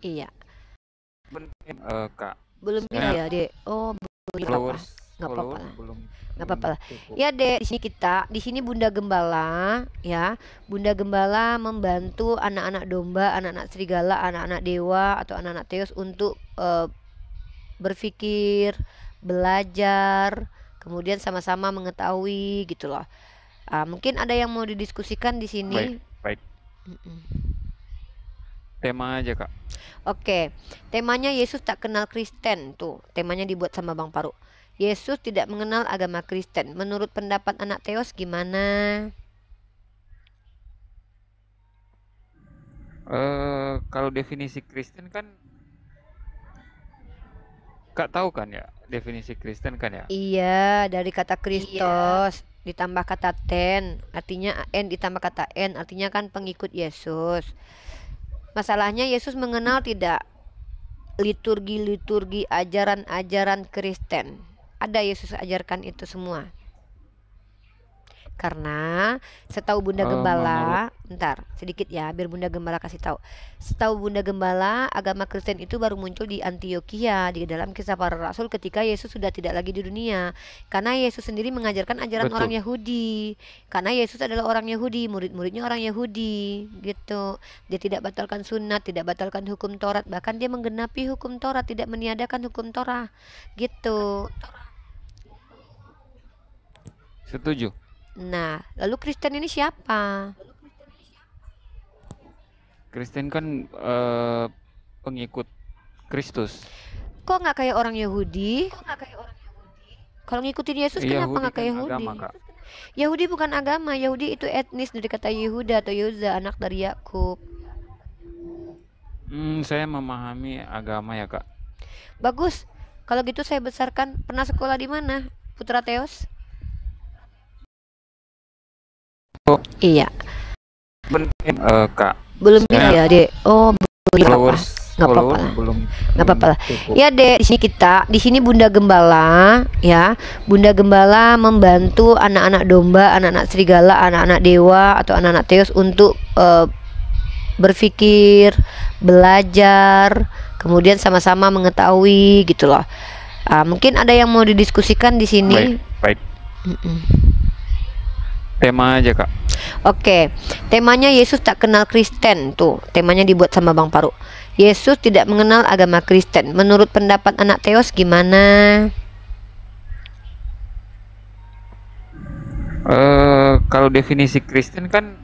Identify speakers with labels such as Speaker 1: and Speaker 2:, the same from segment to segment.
Speaker 1: Iya.
Speaker 2: Kak,
Speaker 1: Belum
Speaker 2: saya
Speaker 1: ya, Dek. Oh, belum apa?
Speaker 2: followers
Speaker 1: Nggak apa-apa
Speaker 2: followers
Speaker 1: lah.
Speaker 2: belum
Speaker 1: Nggak
Speaker 2: belum
Speaker 1: apa-apa lah.
Speaker 2: cukup.
Speaker 1: Ya, Dek, di sini Bunda Gembala, ya. Bunda Gembala membantu anak-anak domba, anak-anak serigala, anak-anak dewa atau anak-anak Teos untuk berpikir, belajar, kemudian sama-sama mengetahui gitu loh. Mungkin ada yang mau didiskusikan di
Speaker 2: Baik,
Speaker 1: sini.
Speaker 2: baik.
Speaker 1: Mm-mm.
Speaker 2: Tema aja, Kak.
Speaker 1: Oke, temanya Yesus tak kenal Kristen. Tuh, temanya dibuat sama Bang Paru. Yesus tidak mengenal agama Kristen. Menurut pendapat anak Teos gimana?
Speaker 2: Kalau definisi Kristen kan Kak tahu kan ya, definisi Kristen kan ya?
Speaker 1: Iya, dari kata Kristos ditambah kata ten, artinya n ditambah kata n, artinya kan pengikut Yesus. Masalahnya Yesus mengenal tidak liturgi-liturgi, ajaran-ajaran Kristen. Ada Yesus ajarkan itu semua. Karena setahu Bunda
Speaker 2: Menurut
Speaker 1: Gembala, bentar sedikit ya biar Bunda Gembala kasih tahu. Setahu Bunda Gembala, agama Kristen itu baru muncul di Antioquia di dalam Kisah Para Rasul ketika Yesus sudah tidak lagi di dunia. Karena Yesus sendiri mengajarkan ajaran orang
Speaker 2: betul,
Speaker 1: Yahudi. Karena Yesus adalah orang Yahudi, murid-muridnya orang Yahudi, gitu. Dia tidak batalkan sunat, tidak batalkan hukum Taurat, bahkan dia menggenapi hukum Taurat, tidak meniadakan hukum Taurat, gitu.
Speaker 2: setuju.
Speaker 1: Nah, lalu Kristen ini siapa?
Speaker 2: Kristen kan pengikut Kristus.
Speaker 1: Kok nggak kayak orang Yahudi? Kalau ngikutin Yesus kenapa
Speaker 2: Yahudi
Speaker 1: nggak kayak
Speaker 2: kan
Speaker 1: Yahudi?
Speaker 2: agama, Kak.
Speaker 1: Yahudi bukan agama, Yahudi itu etnis dari kata Yehuda atau Yoza, anak dari Yakub.
Speaker 2: Saya memahami agama ya, Kak.
Speaker 1: Bagus. Kalau gitu saya besarkan. Pernah sekolah di mana? Putra Teos?
Speaker 2: Oh,
Speaker 1: Iya.
Speaker 2: Kak,
Speaker 1: Belum
Speaker 2: saya
Speaker 1: ya, Dek. Oh, belum apa?
Speaker 2: followers
Speaker 1: Nggak apa-apa
Speaker 2: followers
Speaker 1: lah.
Speaker 2: belum
Speaker 1: Nggak apa-apa lah.
Speaker 2: cukup.
Speaker 1: Ya, Dek, di sini Bunda Gembala, ya. Bunda Gembala membantu anak-anak domba, anak-anak serigala, anak-anak dewa atau anak-anak Teos untuk berpikir, belajar, kemudian sama-sama mengetahui gitu loh. Mungkin ada yang mau didiskusikan di sini.
Speaker 2: Baik, baik.
Speaker 1: Mm-mm.
Speaker 2: Tema aja, Kak.
Speaker 1: Oke, temanya Yesus tak kenal Kristen. Tuh, temanya dibuat sama Bang Paru. Yesus tidak mengenal agama Kristen. Menurut pendapat anak Teos gimana?
Speaker 2: Kalau definisi Kristen kan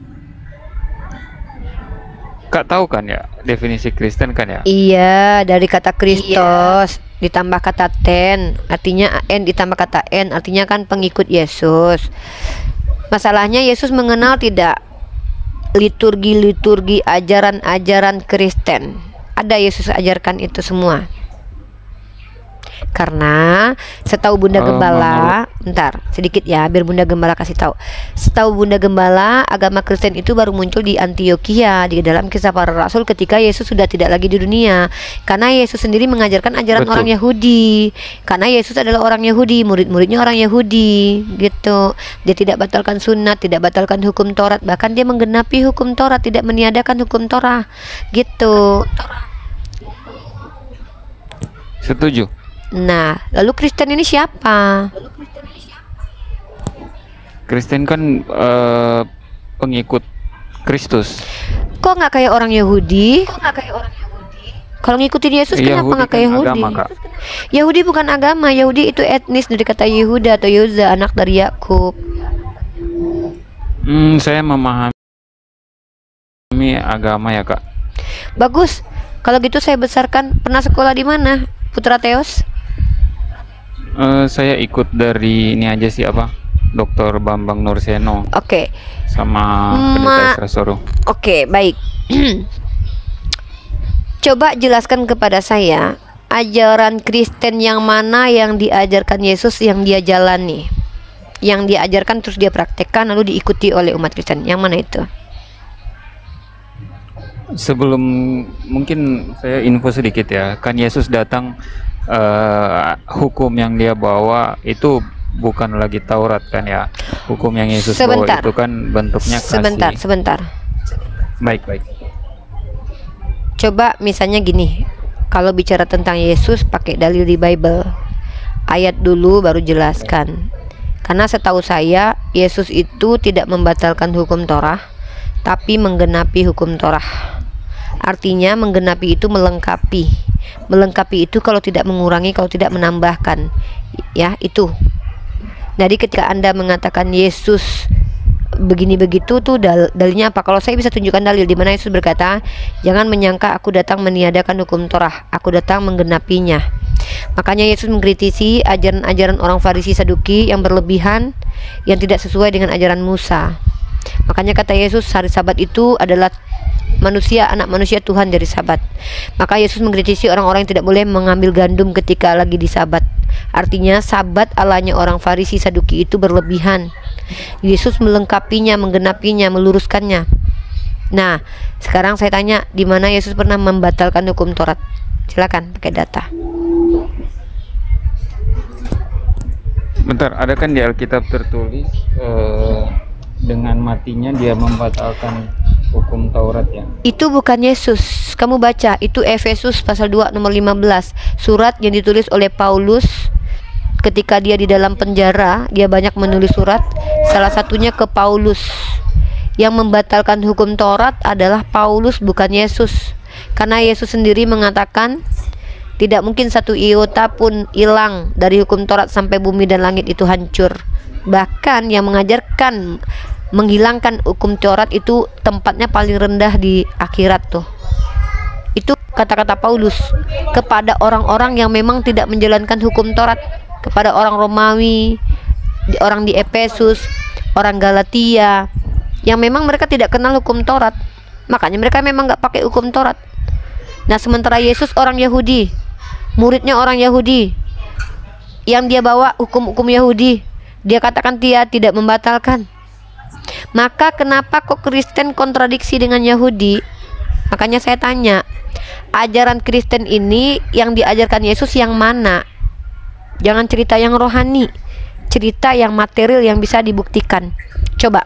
Speaker 2: Kak tahu kan ya, definisi Kristen kan ya?
Speaker 1: Iya, dari kata Kristos ditambah kata ten, artinya n ditambah kata n, artinya kan pengikut Yesus. Masalahnya Yesus mengenal tidak liturgi-liturgi, ajaran-ajaran Kristen. Ada Yesus ajarkan itu semua. Karena setahu Bunda Gembala, bentar sedikit ya biar Bunda Gembala kasih tahu. Setahu Bunda Gembala, agama Kristen itu baru muncul di Antioquia di dalam Kisah Para Rasul ketika Yesus sudah tidak lagi di dunia. Karena Yesus sendiri mengajarkan ajaran
Speaker 2: Betul.
Speaker 1: orang Yahudi. Karena Yesus adalah orang Yahudi, murid-muridnya orang Yahudi, gitu. Dia tidak batalkan sunat, tidak batalkan hukum Taurat, bahkan dia menggenapi hukum Taurat, tidak meniadakan hukum Taurat, gitu.
Speaker 2: Setuju.
Speaker 1: Nah, lalu Kristen ini siapa?
Speaker 2: Kristen kan pengikut Kristus.
Speaker 1: Kok nggak kayak orang Yahudi? Kalau ngikutin Yesus kenapa
Speaker 2: Yahudi
Speaker 1: nggak kayak
Speaker 2: kan
Speaker 1: Yahudi?
Speaker 2: agama, Kak.
Speaker 1: Yahudi bukan agama, Yahudi itu etnis dari kata Yehuda atau Yoza, anak dari Yakub.
Speaker 2: Saya memahami agama ya, Kak.
Speaker 1: Bagus. Kalau gitu saya besarkan. Pernah sekolah di mana? Putra Teos?
Speaker 2: Saya ikut dari ini aja sih apa? Dr. Bambang Nurseno
Speaker 1: Oke.
Speaker 2: sama
Speaker 1: Ma-
Speaker 2: Pendeta Esra Soro.
Speaker 1: Oke, baik. Coba jelaskan kepada saya ajaran Kristen yang mana yang diajarkan Yesus yang dia jalani, yang dia ajarkan terus dia praktekkan lalu diikuti oleh umat Kristen. Yang mana itu?
Speaker 2: Sebelum mungkin saya info sedikit ya, kan Yesus datang hukum yang dia bawa itu bukan lagi Taurat kan ya. Hukum yang Yesus
Speaker 1: Sebentar.
Speaker 2: bawa itu kan bentuknya kasih.
Speaker 1: Sebentar.
Speaker 2: Baik, baik.
Speaker 1: Coba misalnya gini, kalau bicara tentang Yesus pakai dalil di Bible, ayat dulu baru jelaskan. Karena setahu saya Yesus itu tidak membatalkan hukum Torah, tapi menggenapi hukum Torah. Artinya menggenapi itu melengkapi. Melengkapi itu kalau tidak mengurangi, kalau tidak menambahkan. Ya, itu. Jadi ketika Anda mengatakan Yesus begini begitu tuh dalilnya apa? Kalau saya bisa tunjukkan dalil di mana Yesus berkata, "Jangan menyangka aku datang meniadakan hukum Torah, aku datang menggenapinya." Makanya Yesus mengkritisi ajaran-ajaran orang Farisi Saduki yang berlebihan, yang tidak sesuai dengan ajaran Musa. Makanya kata Yesus, hari Sabat itu adalah anak manusia Tuhan dari Sabat. Maka Yesus mengkritisi orang-orang yang tidak boleh mengambil gandum ketika lagi di Sabat. Artinya Sabat alanya orang Farisi Saduki itu berlebihan. Yesus melengkapinya, menggenapinya, meluruskannya. Nah, sekarang saya tanya, di mana Yesus pernah membatalkan hukum Taurat? Silakan pakai data.
Speaker 2: Bentar, ada kan di Alkitab tertulis dengan matinya dia membatalkan hukum Taurat ya?
Speaker 1: Itu bukan Yesus. Kamu baca, itu Efesus pasal 2 nomor 15. Surat yang ditulis oleh Paulus ketika dia di dalam penjara. Dia banyak menulis surat, salah satunya ke Paulus. Yang membatalkan hukum Taurat adalah Paulus, bukan Yesus. Karena Yesus sendiri mengatakan tidak mungkin satu iota pun hilang dari hukum Taurat sampai bumi dan langit itu hancur. Bahkan yang mengajarkan menghilangkan hukum Taurat itu tempatnya paling rendah di akhirat tuh. Itu kata-kata Paulus kepada orang-orang yang memang tidak menjalankan hukum Taurat, kepada orang Romawi, orang di Efesus, orang Galatia yang memang mereka tidak kenal hukum Taurat. Makanya mereka memang nggak pakai hukum Taurat. Nah, sementara Yesus orang Yahudi, muridnya orang Yahudi, yang dia bawa hukum-hukum Yahudi, dia katakan dia tidak membatalkan. Maka kenapa kok Kristen kontradiksi dengan Yahudi? Makanya saya tanya, ajaran Kristen ini yang diajarkan Yesus yang mana? Jangan cerita yang rohani, cerita yang material yang bisa dibuktikan. Coba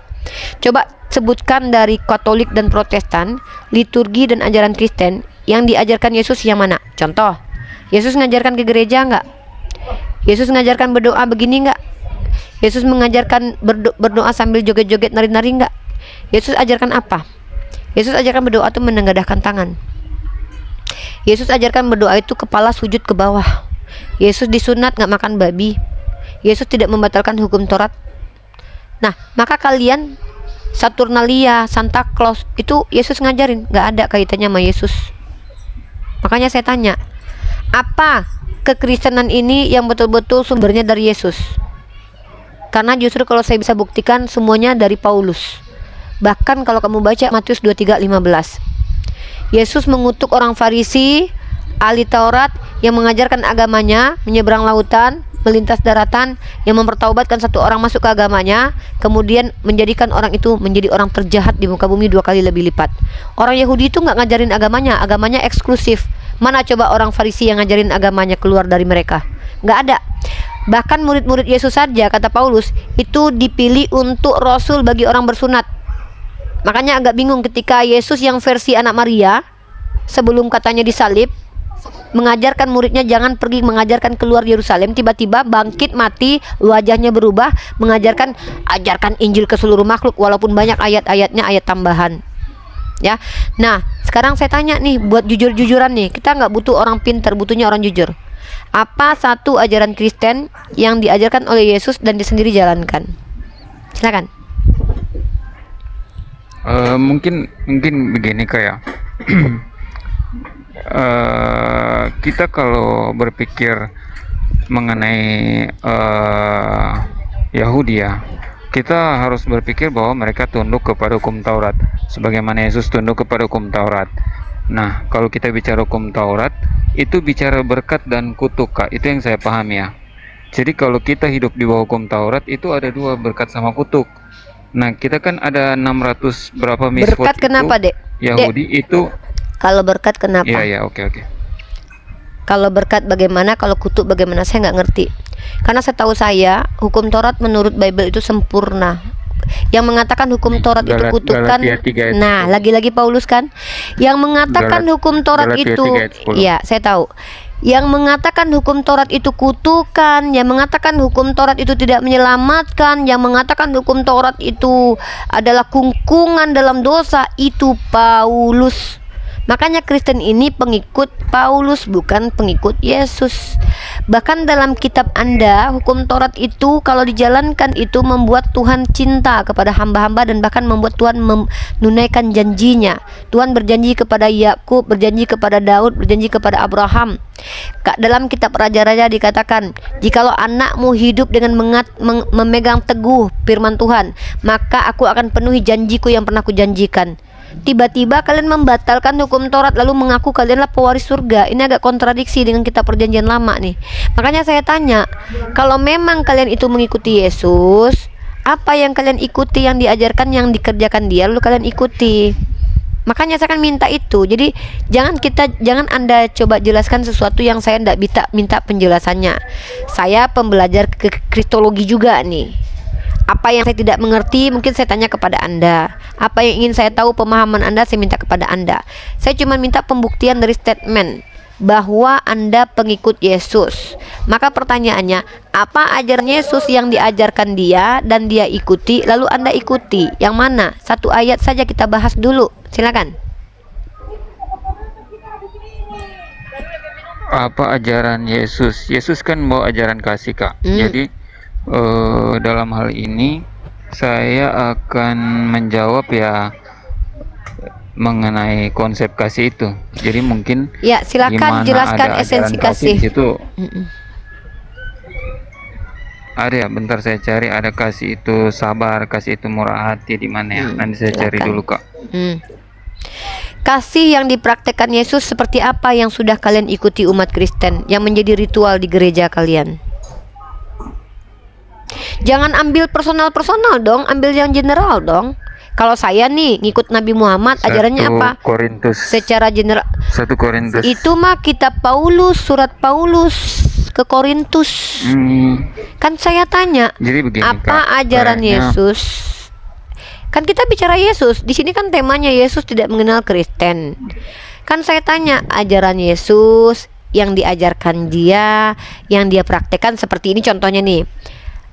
Speaker 1: sebutkan dari Katolik dan Protestan, liturgi dan ajaran Kristen yang diajarkan Yesus yang mana? Contoh, Yesus mengajarkan ke gereja enggak? Yesus mengajarkan berdoa begini enggak? Yesus mengajarkan berdoa sambil joget-joget, nari-nari enggak? Yesus ajarkan apa? Yesus ajarkan berdoa itu menengadahkan tangan. Yesus ajarkan berdoa itu kepala sujud ke bawah. Yesus disunat nggak makan babi. Yesus tidak membatalkan hukum Taurat. Nah, maka kalian Saturnalia, Santa Claus itu Yesus ngajarin, nggak ada kaitannya sama Yesus. Makanya saya tanya, apa kekristenan ini yang betul-betul sumbernya dari Yesus? Karena justru kalau saya bisa buktikan semuanya dari Paulus. Bahkan kalau kamu baca Matius 23:15, Yesus mengutuk orang Farisi, ahli Taurat yang mengajarkan agamanya, menyeberang lautan, melintas daratan, yang mempertaubatkan satu orang masuk ke agamanya, kemudian menjadikan orang itu menjadi orang terjahat di muka bumi 2 kali lebih lipat. Orang Yahudi itu nggak ngajarin agamanya eksklusif. Mana coba orang Farisi yang ngajarin agamanya keluar dari mereka? Nggak ada. Bahkan murid-murid Yesus saja, kata Paulus, itu dipilih untuk rasul bagi orang bersunat. Makanya agak bingung ketika Yesus yang versi anak Maria, sebelum katanya disalib, mengajarkan muridnya jangan pergi mengajarkan keluar Yerusalem, tiba-tiba bangkit mati, wajahnya berubah, mengajarkan ajarkan Injil ke seluruh makhluk, walaupun banyak ayat-ayatnya ayat tambahan. Ya, nah sekarang saya tanya nih, buat jujur-jujuran nih, kita nggak butuh orang pintar, butuhnya orang jujur. Apa satu ajaran Kristen yang diajarkan oleh Yesus dan dia sendiri jalankan? Silakan.
Speaker 2: Mungkin begini kayak kita kalau berpikir mengenai Yahudi ya, kita harus berpikir bahwa mereka tunduk kepada hukum Taurat sebagaimana Yesus tunduk kepada hukum Taurat. Nah, kalau kita bicara hukum Taurat, itu bicara berkat dan kutuk, Kak. Itu yang saya pahami ya. Jadi kalau kita hidup di bawah hukum Taurat, itu ada dua, berkat sama kutuk. Nah, kita kan ada 600 berapa misfot.
Speaker 1: Berkat kenapa, Dek?
Speaker 2: Yahudi Dek, itu
Speaker 1: kalau berkat kenapa?
Speaker 2: Iya, oke.
Speaker 1: Kalau berkat bagaimana, kalau kutuk bagaimana, saya nggak ngerti. Karena setahu saya, hukum Taurat menurut Bible itu sempurna. yang mengatakan hukum Taurat itu kutukan. Nah, lagi-lagi Paulus kan yang mengatakan hukum Taurat itu, ya saya tahu. Yang mengatakan hukum Taurat itu kutukan, yang mengatakan hukum Taurat itu tidak menyelamatkan, yang mengatakan hukum Taurat itu adalah kungkungan dalam dosa, itu Paulus. Makanya Kristen ini pengikut Paulus, bukan pengikut Yesus. Bahkan dalam kitab Anda, hukum Taurat itu kalau dijalankan itu membuat Tuhan cinta kepada hamba-hamba, dan bahkan membuat Tuhan menunaikan janjinya. Tuhan berjanji kepada Yakub, berjanji kepada Daud, berjanji kepada Abraham. Dalam kitab Raja-Raja dikatakan, jikalau anakmu hidup dengan memegang teguh firman Tuhan, maka aku akan penuhi janjiku yang pernah kujanjikan. Tiba-tiba kalian membatalkan hukum Taurat lalu mengaku kalianlah pewaris surga. Ini agak kontradiksi dengan kitab perjanjian lama nih. Makanya saya tanya, kalau memang kalian itu mengikuti Yesus, apa yang kalian ikuti, yang diajarkan, yang dikerjakan dia, lalu kalian ikuti. Makanya saya akan minta itu. Jadi jangan Anda coba jelaskan sesuatu yang saya tidak minta penjelasannya. Saya pembelajar kristologi juga nih. Apa yang saya tidak mengerti mungkin saya tanya kepada Anda. Apa yang ingin saya tahu pemahaman Anda, saya minta kepada Anda. Saya cuma minta pembuktian dari statement bahwa Anda pengikut Yesus. Maka pertanyaannya, apa ajaran Yesus yang diajarkan dia dan dia ikuti lalu Anda ikuti? Yang mana? Satu ayat saja kita bahas dulu. Silakan.
Speaker 2: Apa ajaran Yesus? Yesus kan bawa ajaran kasih, Kak. Jadi dalam hal ini saya akan menjawab ya mengenai konsep kasih itu. Jadi mungkin
Speaker 1: ya silakan jelaskan esensi kasih.
Speaker 2: Itu ada ya, bentar saya cari. Ada kasih itu sabar, kasih itu murah hati, di mana ya? Nanti saya cari dulu, Kak.
Speaker 1: Kasih yang dipraktekkan Yesus seperti apa yang sudah kalian ikuti umat Kristen, yang menjadi ritual di gereja kalian? Jangan ambil personal dong, ambil yang general dong. Kalau saya nih ngikut Nabi Muhammad, ajarannya apa?
Speaker 2: Korintus.
Speaker 1: Secara general.
Speaker 2: 1 Korintus.
Speaker 1: Itu mah kitab Paulus, surat Paulus ke Korintus. Kan saya tanya,
Speaker 2: jadi begini,
Speaker 1: apa
Speaker 2: Kak,
Speaker 1: ajaran Yesus? Kan kita bicara Yesus. Di sini kan temanya Yesus tidak mengenal Kristen. Kan saya tanya, ajaran Yesus yang diajarkan dia, yang dia praktekkan seperti ini contohnya nih.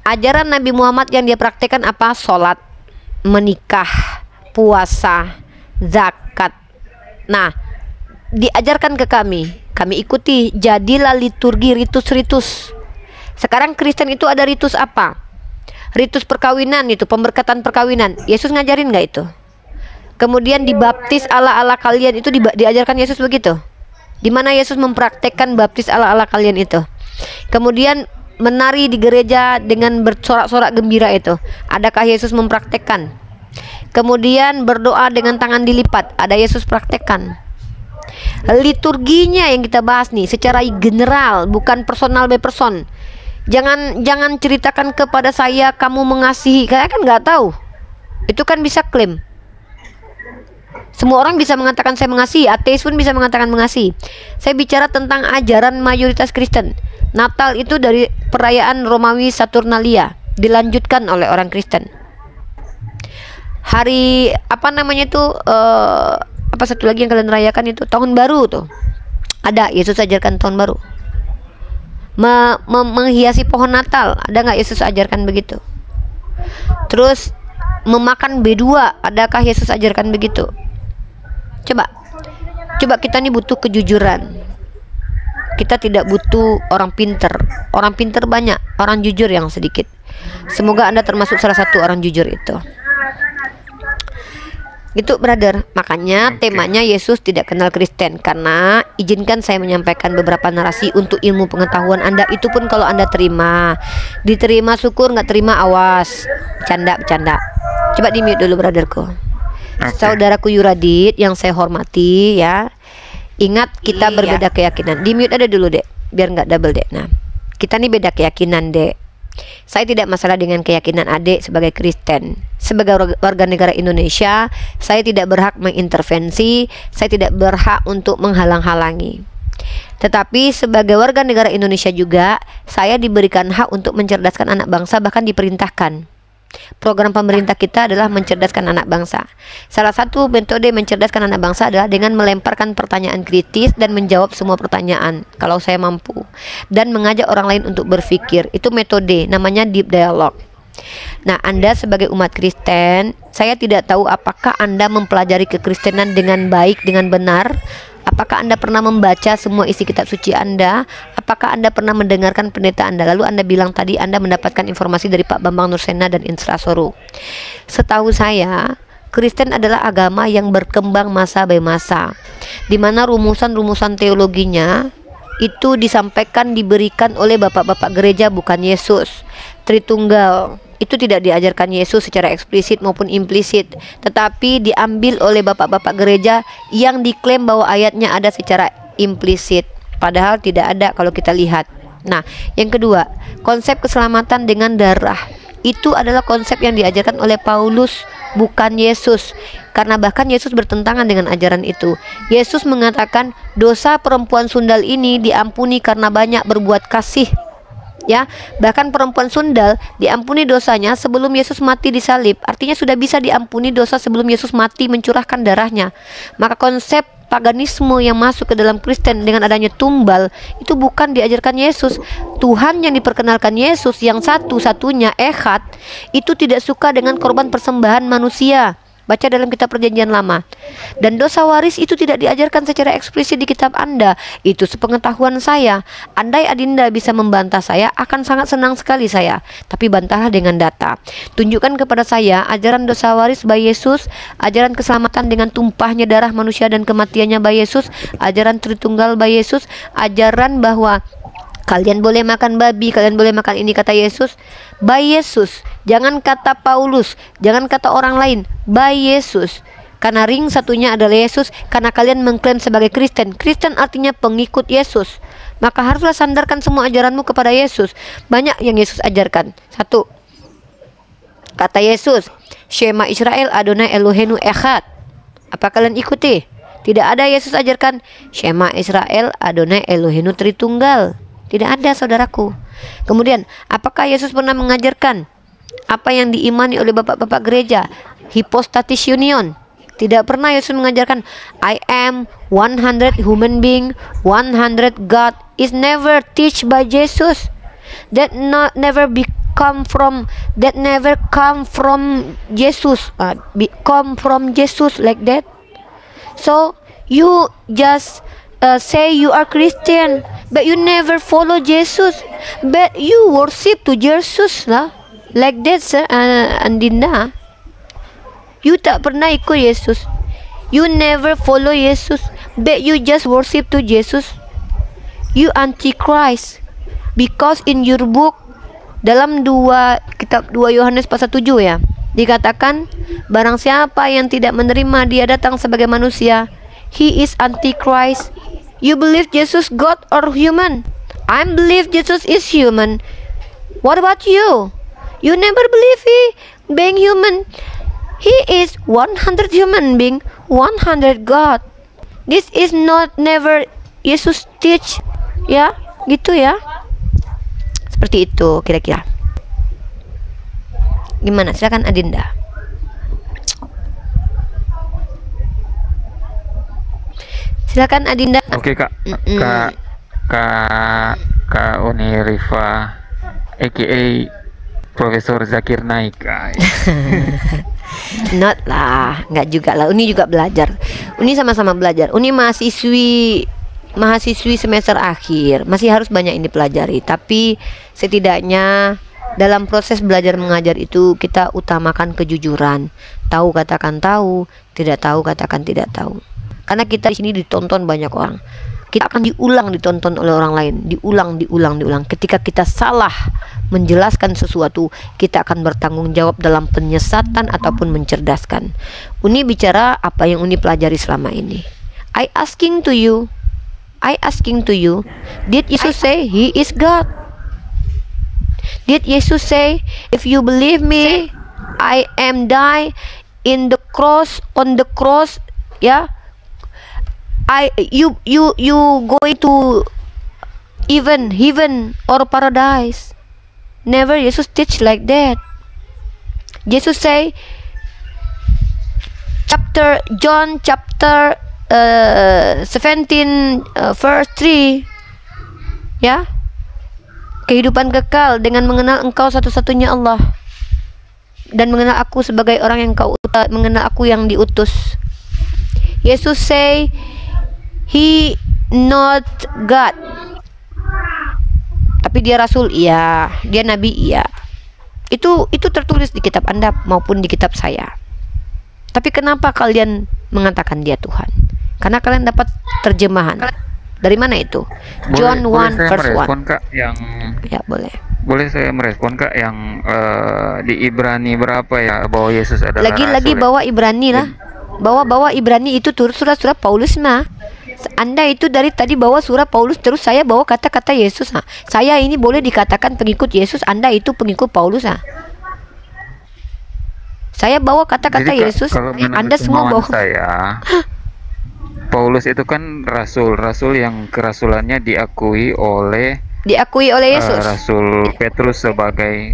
Speaker 1: Ajaran Nabi Muhammad yang dia praktekkan apa? Sholat, menikah, puasa, zakat. Nah, diajarkan ke kami ikuti. Jadilah liturgi, ritus-ritus. Sekarang Kristen itu ada ritus apa? Ritus perkawinan itu, pemberkatan perkawinan. Yesus ngajarin nggak itu? Kemudian dibaptis ala-ala kalian itu diajarkan Yesus begitu? Di mana Yesus mempraktekkan baptis ala-ala kalian itu? Kemudian menari di gereja dengan bersorak-sorak gembira itu, adakah Yesus mempraktekkan? Kemudian berdoa dengan tangan dilipat, ada Yesus praktekkan? Liturginya yang kita bahas nih secara general, bukan personal by person. Jangan ceritakan kepada saya kamu mengasihi, saya kan nggak tahu. Itu kan bisa klaim. Semua orang bisa mengatakan saya mengasihi, ateis pun bisa mengatakan mengasihi. Saya bicara tentang ajaran mayoritas Kristen. Natal itu dari perayaan Romawi Saturnalia, dilanjutkan oleh orang Kristen. Hari apa namanya itu, apa satu lagi yang kalian rayakan itu, tahun baru tuh. Ada Yesus ajarkan tahun baru. Menghiasi pohon Natal, ada nggak Yesus ajarkan begitu? Terus memakan B2, adakah Yesus ajarkan begitu? Coba kita nih butuh kejujuran. Kita tidak butuh orang pinter. Orang pinter banyak, orang jujur yang sedikit. Semoga Anda termasuk salah satu orang jujur itu. Itu brother. Makanya temanya Yesus tidak kenal Kristen. Karena izinkan saya menyampaikan beberapa narasi untuk ilmu pengetahuan Anda. Itu pun kalau Anda terima. Diterima syukur, nggak terima awas. Bercanda. Coba di mute dulu brotherku. Saudaraku Yuradit yang saya hormati ya. Ingat kita berbeda keyakinan. Di mute ada dulu dek, biar nggak double dek. Nah, kita nih beda keyakinan dek. Saya tidak masalah dengan keyakinan adik sebagai Kristen. Sebagai warga negara Indonesia, saya tidak berhak mengintervensi. Saya tidak berhak untuk menghalang-halangi. Tetapi sebagai warga negara Indonesia juga, saya diberikan hak untuk mencerdaskan anak bangsa, bahkan diperintahkan. Program pemerintah kita adalah mencerdaskan anak bangsa. Salah satu metode mencerdaskan anak bangsa adalah dengan melemparkan pertanyaan kritis dan menjawab semua pertanyaan kalau saya mampu, dan mengajak orang lain untuk berpikir. Itu metode namanya deep dialogue. Nah, Anda sebagai umat Kristen, saya tidak tahu apakah Anda mempelajari kekristenan dengan baik, dengan benar. Apakah Anda pernah membaca semua isi kitab suci Anda? Apakah Anda pernah mendengarkan pendeta Anda? Lalu Anda bilang tadi Anda mendapatkan informasi dari Pak Bambang Nursena dan Insra Soru. Setahu saya, Kristen adalah agama yang berkembang masa by masa, di mana rumusan-rumusan teologinya itu disampaikan, diberikan oleh bapak-bapak gereja, bukan Yesus. Tritunggal itu tidak diajarkan Yesus secara eksplisit maupun implisit, tetapi diambil oleh bapak-bapak gereja yang diklaim bahwa ayatnya ada secara implisit, padahal tidak ada kalau kita lihat. Nah, yang kedua, konsep keselamatan dengan darah itu adalah konsep yang diajarkan oleh Paulus, bukan Yesus. Karena bahkan Yesus bertentangan dengan ajaran itu. Yesus mengatakan dosa perempuan sundal ini diampuni karena banyak berbuat kasih. Ya, bahkan perempuan sundal diampuni dosanya sebelum Yesus mati disalib. Artinya sudah bisa diampuni dosa sebelum Yesus mati mencurahkan darahnya. Maka konsep paganisme yang masuk ke dalam Kristen dengan adanya tumbal itu bukan diajarkan Yesus. Tuhan yang diperkenalkan Yesus yang satu-satunya Echad itu tidak suka dengan korban persembahan manusia. Baca dalam kitab Perjanjian Lama. Dan dosa waris itu tidak diajarkan secara eksplisit di kitab Anda. Itu sepengetahuan saya. Andai Adinda bisa membantah saya, akan sangat senang sekali saya. Tapi bantahlah dengan data. Tunjukkan kepada saya ajaran dosa waris by Yesus, ajaran keselamatan dengan tumpahnya darah manusia dan kematiannya by Yesus, ajaran Tritunggal by Yesus, ajaran bahwa kalian boleh makan babi, kalian boleh makan ini, kata Yesus, by Yesus. Jangan kata Paulus, jangan kata orang lain, by Yesus. Karena ring satunya adalah Yesus. Karena kalian mengklaim sebagai Kristen. Kristen artinya pengikut Yesus. Maka haruslah sandarkan semua ajaranmu kepada Yesus. Banyak yang Yesus ajarkan. Satu, kata Yesus, Shema Israel Adonai Eloheinu Echad. Apa kalian ikuti? Tidak ada Yesus ajarkan Shema Israel Adonai Eloheinu Tritunggal. Tidak ada, saudaraku. Kemudian, apakah Yesus pernah mengajarkan apa yang diimani oleh bapak-bapak gereja? Hypostatis union. Tidak pernah Yesus mengajarkan I am 100 human being, 100 God. Is never teach by Jesus. Never come from Jesus. Come from Jesus like that. So you just say you are Christian, but you never follow Jesus, but you worship to Jesus lah, like that, Andinda. You tak pernah ikut Yesus, you never follow Yesus, but you just worship to Jesus. You antichrist, because in your book, dalam kitab 2 Yohanes pasal 7 ya, dikatakan barang siapa yang tidak menerima dia datang sebagai manusia, he is antichrist. You believe Jesus God or human? I believe Jesus is human. What about you? You never believe he being human. He is 100 human being, 100 God. This is not never Jesus teach. Ya, gitu ya. Seperti itu kira-kira. Gimana? Silakan Adinda. Silakan Adinda.
Speaker 2: Oke Kak. Kak Uni Rifa aka Profesor Zakir Naik.
Speaker 1: Not lah, nggak juga lah. Uni juga belajar. Uni sama-sama belajar. Uni mahasiswi semester akhir, masih harus banyak ini pelajari. Tapi setidaknya dalam proses belajar mengajar itu kita utamakan kejujuran. Tahu katakan tahu, tidak tahu katakan tidak tahu. Karena kita di sini ditonton banyak orang. Kita akan ditonton oleh orang lain, diulang. Ketika kita salah menjelaskan sesuatu, kita akan bertanggung jawab dalam penyesatan ataupun mencerdaskan. Uni bicara apa yang Uni pelajari selama ini. I asking to you, did Jesus say he is God? Did Jesus say, if you believe me, I am die on the cross, ya? You going to heaven or paradise. Never Yesus teach like that. Jesus say, John chapter 17 verse 3, ya, kehidupan kekal dengan mengenal Engkau satu-satunya Allah dan mengenal aku sebagai orang yang mengenal aku yang diutus. Yesus say he not God, tapi dia rasul, iya, dia nabi, iya. Itu tertulis di kitab Anda maupun di kitab saya. Tapi kenapa kalian mengatakan dia Tuhan? Karena kalian dapat terjemahan. Dari mana itu? John 1 verse 1.
Speaker 2: Kak, yang
Speaker 1: ya boleh.
Speaker 2: Boleh saya merespon Kak yang di Ibrani berapa ya, bahwa Yesus adalah
Speaker 1: lagi-lagi
Speaker 2: rasul,
Speaker 1: bawa Ibrani lah. Bawa Ibrani itu turut surah Paulus mah. Anda itu dari tadi bawa surah Paulus, terus saya bawa kata-kata Yesus. Nah, saya ini boleh dikatakan pengikut Yesus, Anda itu pengikut Paulus. Nah, saya bawa kata-kata Yesus, Anda semua bawa.
Speaker 2: Saya Paulus itu kan rasul yang kerasulannya diakui oleh
Speaker 1: Yesus.
Speaker 2: Rasul Petrus sebagai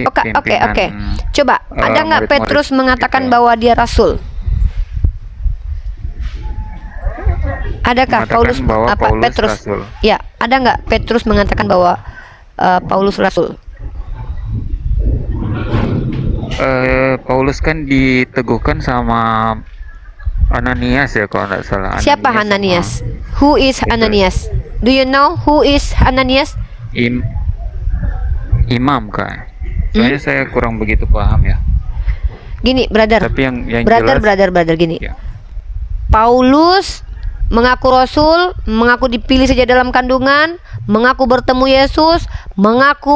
Speaker 2: pimpinan.
Speaker 1: Oke. Coba, ada nggak Petrus mengatakan
Speaker 2: gitu,
Speaker 1: bahwa dia rasul? Adakah Paulus Petrus?
Speaker 2: Rasul.
Speaker 1: Ya, ada nggak Petrus mengatakan bahwa Paulus rasul?
Speaker 2: Paulus kan diteguhkan sama Ananias ya kalau tidak salah.
Speaker 1: Siapa Ananias? Who is Ananias? Do you know who is Ananias?
Speaker 2: Imam Kak. Soalnya saya kurang begitu paham ya.
Speaker 1: Gini, brother.
Speaker 2: Tapi yang
Speaker 1: brother gini.
Speaker 2: Ya.
Speaker 1: Paulus mengaku rasul, mengaku dipilih sejak dalam kandungan, mengaku bertemu Yesus, mengaku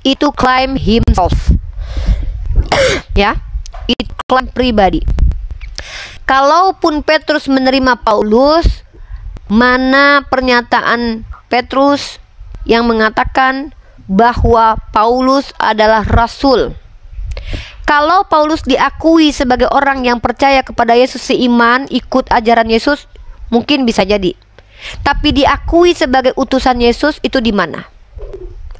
Speaker 1: itu claim himself. Ya, itu klaim pribadi. Kalaupun Petrus menerima Paulus, mana pernyataan Petrus yang mengatakan bahwa Paulus adalah rasul? Kalau Paulus diakui sebagai orang yang percaya kepada Yesus, seiman, ikut ajaran Yesus, mungkin bisa jadi. Tapi diakui sebagai utusan Yesus itu di mana?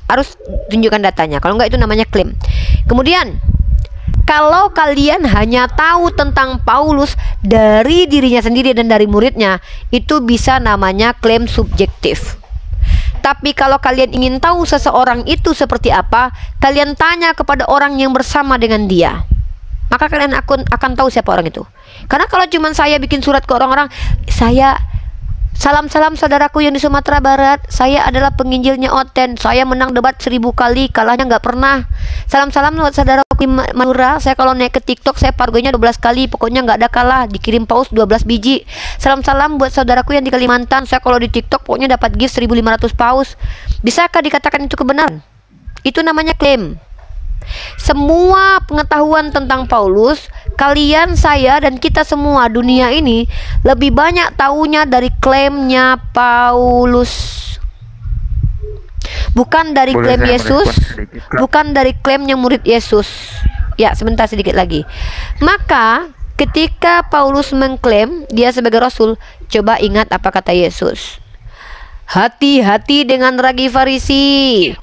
Speaker 1: Harus tunjukkan datanya. Kalau enggak itu namanya klaim. Kemudian, kalau kalian hanya tahu tentang Paulus dari dirinya sendiri dan dari muridnya, itu bisa namanya klaim subjektif. Tapi kalau kalian ingin tahu seseorang itu seperti apa, kalian tanya kepada orang yang bersama dengan dia, maka kalian akan tahu siapa orang itu. Karena kalau cuma saya bikin surat ke orang-orang, saya salam-salam saudaraku yang di Sumatera Barat, saya adalah penginjilnya Oten, saya menang debat 1000 kali, kalahnya nggak pernah. Salam-salam buat saudaraku di Madura, saya kalau naik ke TikTok saya pargonya 12 kali, pokoknya nggak ada kalah, dikirim paus 12 biji. Salam-salam buat saudaraku yang di Kalimantan, saya kalau di TikTok pokoknya dapat gift 1500 paus. Bisakah dikatakan itu kebenaran? Itu namanya klaim. Semua pengetahuan tentang Paulus, kalian, saya, dan kita semua dunia ini lebih banyak tahunya dari klaimnya Paulus, bukan dari klaim Yesus, bukan dari klaimnya murid Yesus. Ya, sebentar sedikit lagi. Maka ketika Paulus mengklaim dia sebagai rasul, coba ingat apa kata Yesus. Hati-hati dengan ragi Farisi.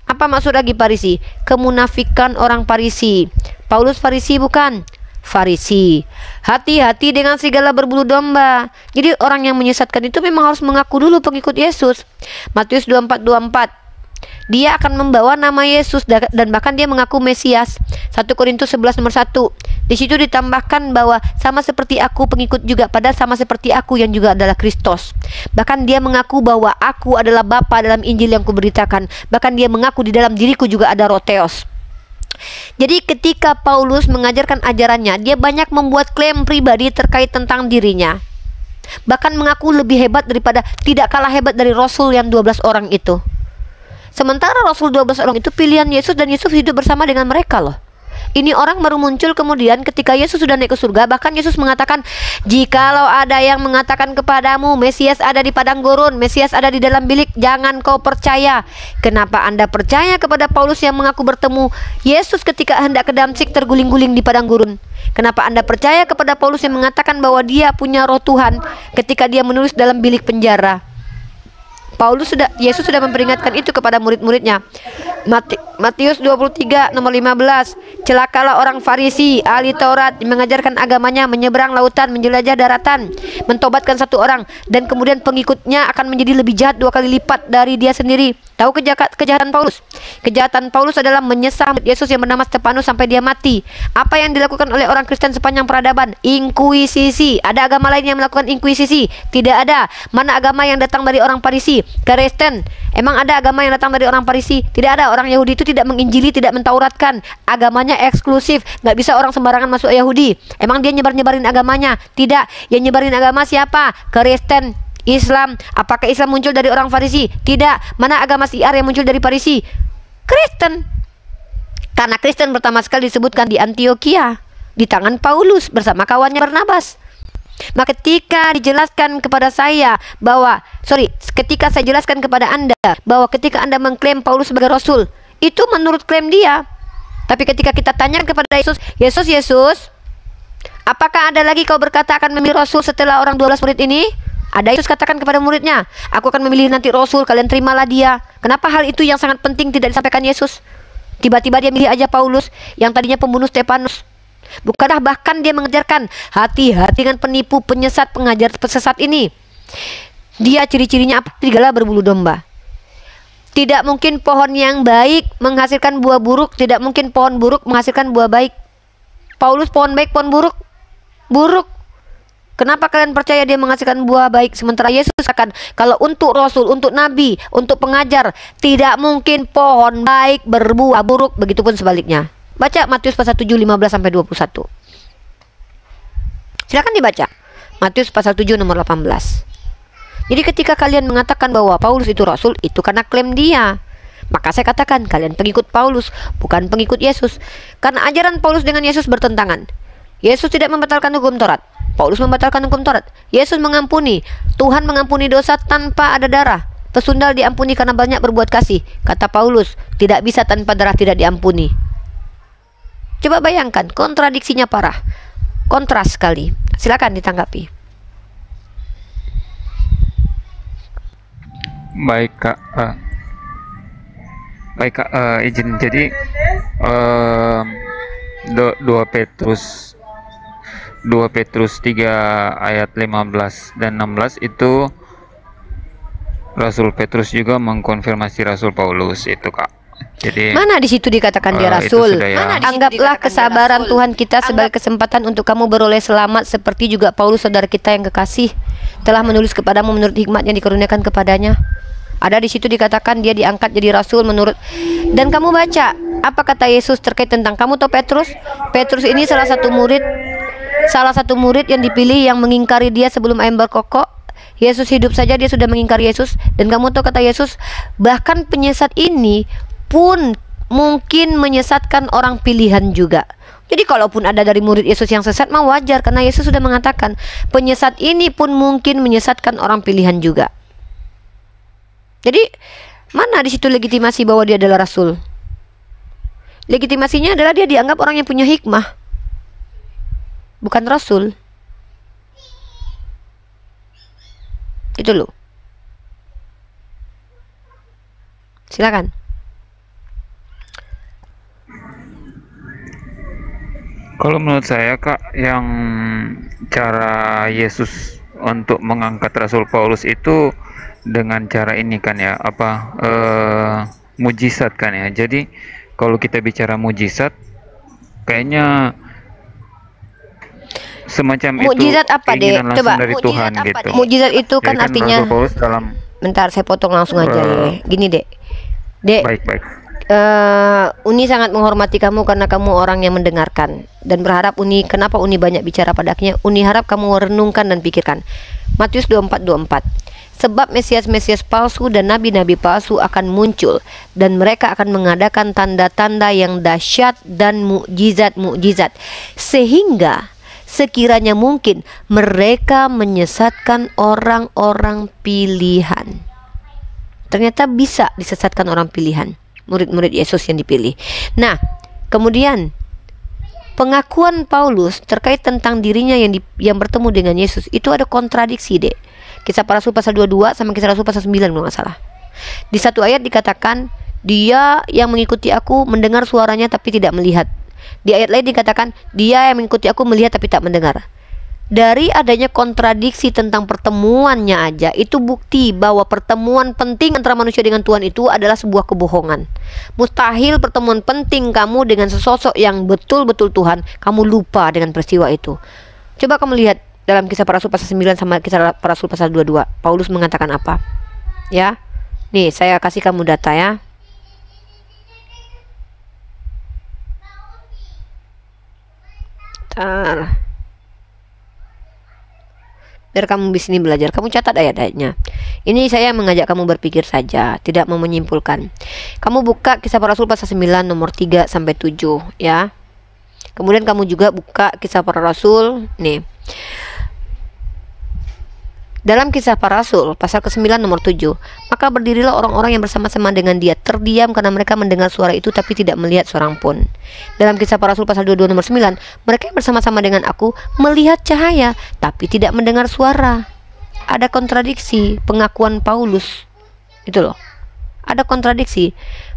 Speaker 1: Apa maksud ragi Farisi? Kemunafikan orang Farisi. Paulus Farisi bukan? Farisi. Hati-hati dengan segala berbulu domba. Jadi orang yang menyesatkan itu memang harus mengaku dulu pengikut Yesus. Matius 24:24. Dia akan membawa nama Yesus dan bahkan dia mengaku Mesias. 1 Korintus 11 nomor 1. Di situ ditambahkan bahwa sama seperti aku pengikut juga, padahal sama seperti aku yang juga adalah Kristus. Bahkan dia mengaku bahwa aku adalah Bapa dalam Injil yang kuberitakan. Bahkan dia mengaku di dalam diriku juga ada Roteos. Jadi ketika Paulus mengajarkan ajarannya, dia banyak membuat klaim pribadi terkait tentang dirinya. Bahkan mengaku lebih hebat daripada, tidak kalah hebat dari Rasul yang 12 orang itu. Sementara Rasul 12 orang itu pilihan Yesus dan Yesus hidup bersama dengan mereka loh. Ini orang baru muncul kemudian ketika Yesus sudah naik ke surga. Bahkan Yesus mengatakan, jikalau ada yang mengatakan kepadamu Mesias ada di padang gurun, Mesias ada di dalam bilik, jangan kau percaya. Kenapa Anda percaya kepada Paulus yang mengaku bertemu Yesus ketika hendak ke Damsyik terguling-guling di padang gurun? Kenapa Anda percaya kepada Paulus yang mengatakan bahwa dia punya roh Tuhan ketika dia menulis dalam bilik penjara? Yesus sudah memperingatkan itu kepada murid-muridnya. Matius 23 nomor 15. Celakalah orang Farisi, ahli Taurat, mengajarkan agamanya, menyeberang lautan, menjelajah daratan, mentobatkan satu orang, dan kemudian pengikutnya akan menjadi lebih jahat 2 kali lipat dari dia sendiri. Tahu kejahatan Paulus? Kejahatan Paulus adalah menyesal Yesus yang bernama Stefanus sampai dia mati. Apa yang dilakukan oleh orang Kristen sepanjang peradaban? Inkuisisi. Ada agama lain yang melakukan inkuisisi? Tidak ada. Mana agama yang datang dari orang Farisi? Kristen. Emang ada agama yang datang dari orang Farisi? Tidak ada. Orang Yahudi itu tidak menginjili, tidak mentauratkan. Agamanya eksklusif. Nggak bisa orang sembarangan masuk Yahudi. Emang dia nyebarin agamanya? Tidak. Yang nyebarin agama siapa? Kristen. Islam. Apakah Islam muncul dari orang Farisi? Tidak. Mana agama Syiar yang muncul dari Farisi? Kristen. Karena Kristen pertama sekali disebutkan di Antioquia di tangan Paulus bersama kawannya Barnabas. Maka ketika dijelaskan kepada saya bahwa ketika saya jelaskan kepada Anda bahwa ketika Anda mengklaim Paulus sebagai rasul, itu menurut klaim dia. Tapi ketika kita tanya kepada Yesus, apakah ada lagi kau berkata akan memilih rasul setelah orang 12 murid ini? Ada. Yesus katakan kepada muridnya, aku akan memilih nanti rasul, kalian terimalah dia. Kenapa hal itu yang sangat penting tidak disampaikan Yesus? Tiba-tiba dia milih aja Paulus yang tadinya pembunuh Stefanus. Bukankah bahkan dia mengajarkan hati-hati dengan penipu, penyesat, pengajar pesesat ini. Dia ciri-cirinya apa? Serigala berbulu domba. Tidak mungkin pohon yang baik menghasilkan buah buruk, tidak mungkin pohon buruk menghasilkan buah baik. Paulus pohon baik, pohon buruk, buruk. Kenapa kalian percaya dia menghasilkan buah baik? Sementara Yesus akan, kalau untuk rasul, untuk nabi, untuk pengajar, tidak mungkin pohon baik berbuah buruk. Begitupun sebaliknya. Baca Matius pasal 7 15-21. Silakan dibaca. Matius pasal 7 nomor 18. Jadi ketika kalian mengatakan bahwa Paulus itu rasul, itu karena klaim dia. Maka saya katakan kalian pengikut Paulus, bukan pengikut Yesus. Karena ajaran Paulus dengan Yesus bertentangan. Yesus tidak membatalkan hukum Taurat, Paulus membatalkan hukum Taurat. Yesus mengampuni, Tuhan mengampuni dosa tanpa ada darah. Pesundal diampuni karena banyak berbuat kasih. Kata Paulus, tidak bisa tanpa darah tidak diampuni. Coba bayangkan, kontradiksinya parah, kontras sekali. Silakan ditanggapi.
Speaker 2: Baik Kak, izin. Jadi 2 Petrus 3 ayat 15 dan 16 itu Rasul Petrus juga mengkonfirmasi Rasul Paulus itu Kak. Jadi
Speaker 1: mana di situ dikatakan dia rasul?
Speaker 2: Ya.
Speaker 1: Anggaplah kesabaran Tuhan kita sebagai kesempatan untuk kamu beroleh selamat, seperti juga Paulus saudara kita yang kekasih telah menulis kepadamu menurut hikmat yang dikaruniakan kepadanya. Ada di situ dikatakan dia diangkat jadi rasul menurut. Dan kamu baca apa kata Yesus terkait tentang kamu tahu Petrus? Petrus ini salah satu murid yang dipilih yang mengingkari dia sebelum ayam berkokok. Yesus hidup saja dia sudah mengingkari Yesus. Dan kamu tahu kata Yesus, bahkan penyesat ini pun mungkin menyesatkan orang pilihan juga. Jadi kalaupun ada dari murid Yesus yang sesat mah wajar, karena Yesus sudah mengatakan penyesat ini pun mungkin menyesatkan orang pilihan juga. Jadi mana di situ legitimasi bahwa dia adalah rasul? Legitimasinya adalah dia dianggap orang yang punya hikmah, bukan rasul. Itu loh. Silakan.
Speaker 2: Kalau menurut saya Kak, yang cara Yesus untuk mengangkat Rasul Paulus itu dengan cara ini kan ya, mujizat kan ya. Jadi kalau kita bicara mujizat, kayaknya semacam
Speaker 1: mujizat
Speaker 2: itu
Speaker 1: apa deh? Coba
Speaker 2: dari Tuhan gitu.
Speaker 1: Mujizat itu kan artinya
Speaker 2: Rasul Paulus dalam.
Speaker 1: Bentar, saya potong langsung aja ya. Gini dek.
Speaker 2: Baik.
Speaker 1: Uni sangat menghormati kamu karena kamu orang yang mendengarkan dan berharap kenapa Uni banyak bicara pada akhirnya. Uni harap kamu renungkan dan pikirkan Matius 24:24. Sebab Mesias palsu dan nabi-nabi palsu akan muncul, dan mereka akan mengadakan tanda-tanda yang dahsyat dan mukjizat-mukjizat, sehingga sekiranya mungkin mereka menyesatkan orang-orang pilihan. Ternyata bisa disesatkan orang pilihan, murid-murid Yesus yang dipilih. Nah, kemudian pengakuan Paulus terkait tentang dirinya yang bertemu dengan Yesus itu ada kontradiksi deh. Kisah Para Rasul pasal 22 sama Kisah Rasul pasal 9 kalau nggak salah. Di satu ayat dikatakan dia yang mengikuti aku mendengar suaranya tapi tidak melihat. Di ayat lain dikatakan, dia yang mengikuti aku melihat tapi tak mendengar. Dari adanya kontradiksi tentang pertemuannya aja, itu bukti bahwa pertemuan penting antara manusia dengan Tuhan itu adalah sebuah kebohongan. Mustahil pertemuan penting kamu dengan sesosok yang betul-betul Tuhan, kamu lupa dengan peristiwa itu. Coba kamu lihat dalam Kisah Para Rasul pasal 9 sama Kisah Para Rasul pasal 22, Paulus mengatakan apa? Ya, nih saya kasih kamu data ya. Biar kamu di sini belajar, kamu catat ayat-ayatnya. Ini saya mengajak kamu berpikir saja, tidak mau menyimpulkan. Kamu buka Kisah Para Rasul pasal 9 nomor 3 sampai 7 ya. Kemudian kamu juga buka Kisah Para Rasul nih. Dalam Kisah Para Rasul pasal ke-9 nomor 7, maka berdirilah orang-orang yang bersama-sama dengan dia, terdiam karena mereka mendengar suara itu tapi tidak melihat seorang pun. Dalam Kisah Para Rasul pasal 22 nomor 9, mereka yang bersama-sama dengan aku melihat cahaya tapi tidak mendengar suara. Ada kontradiksi pengakuan Paulus. Itu loh. Ada kontradiksi.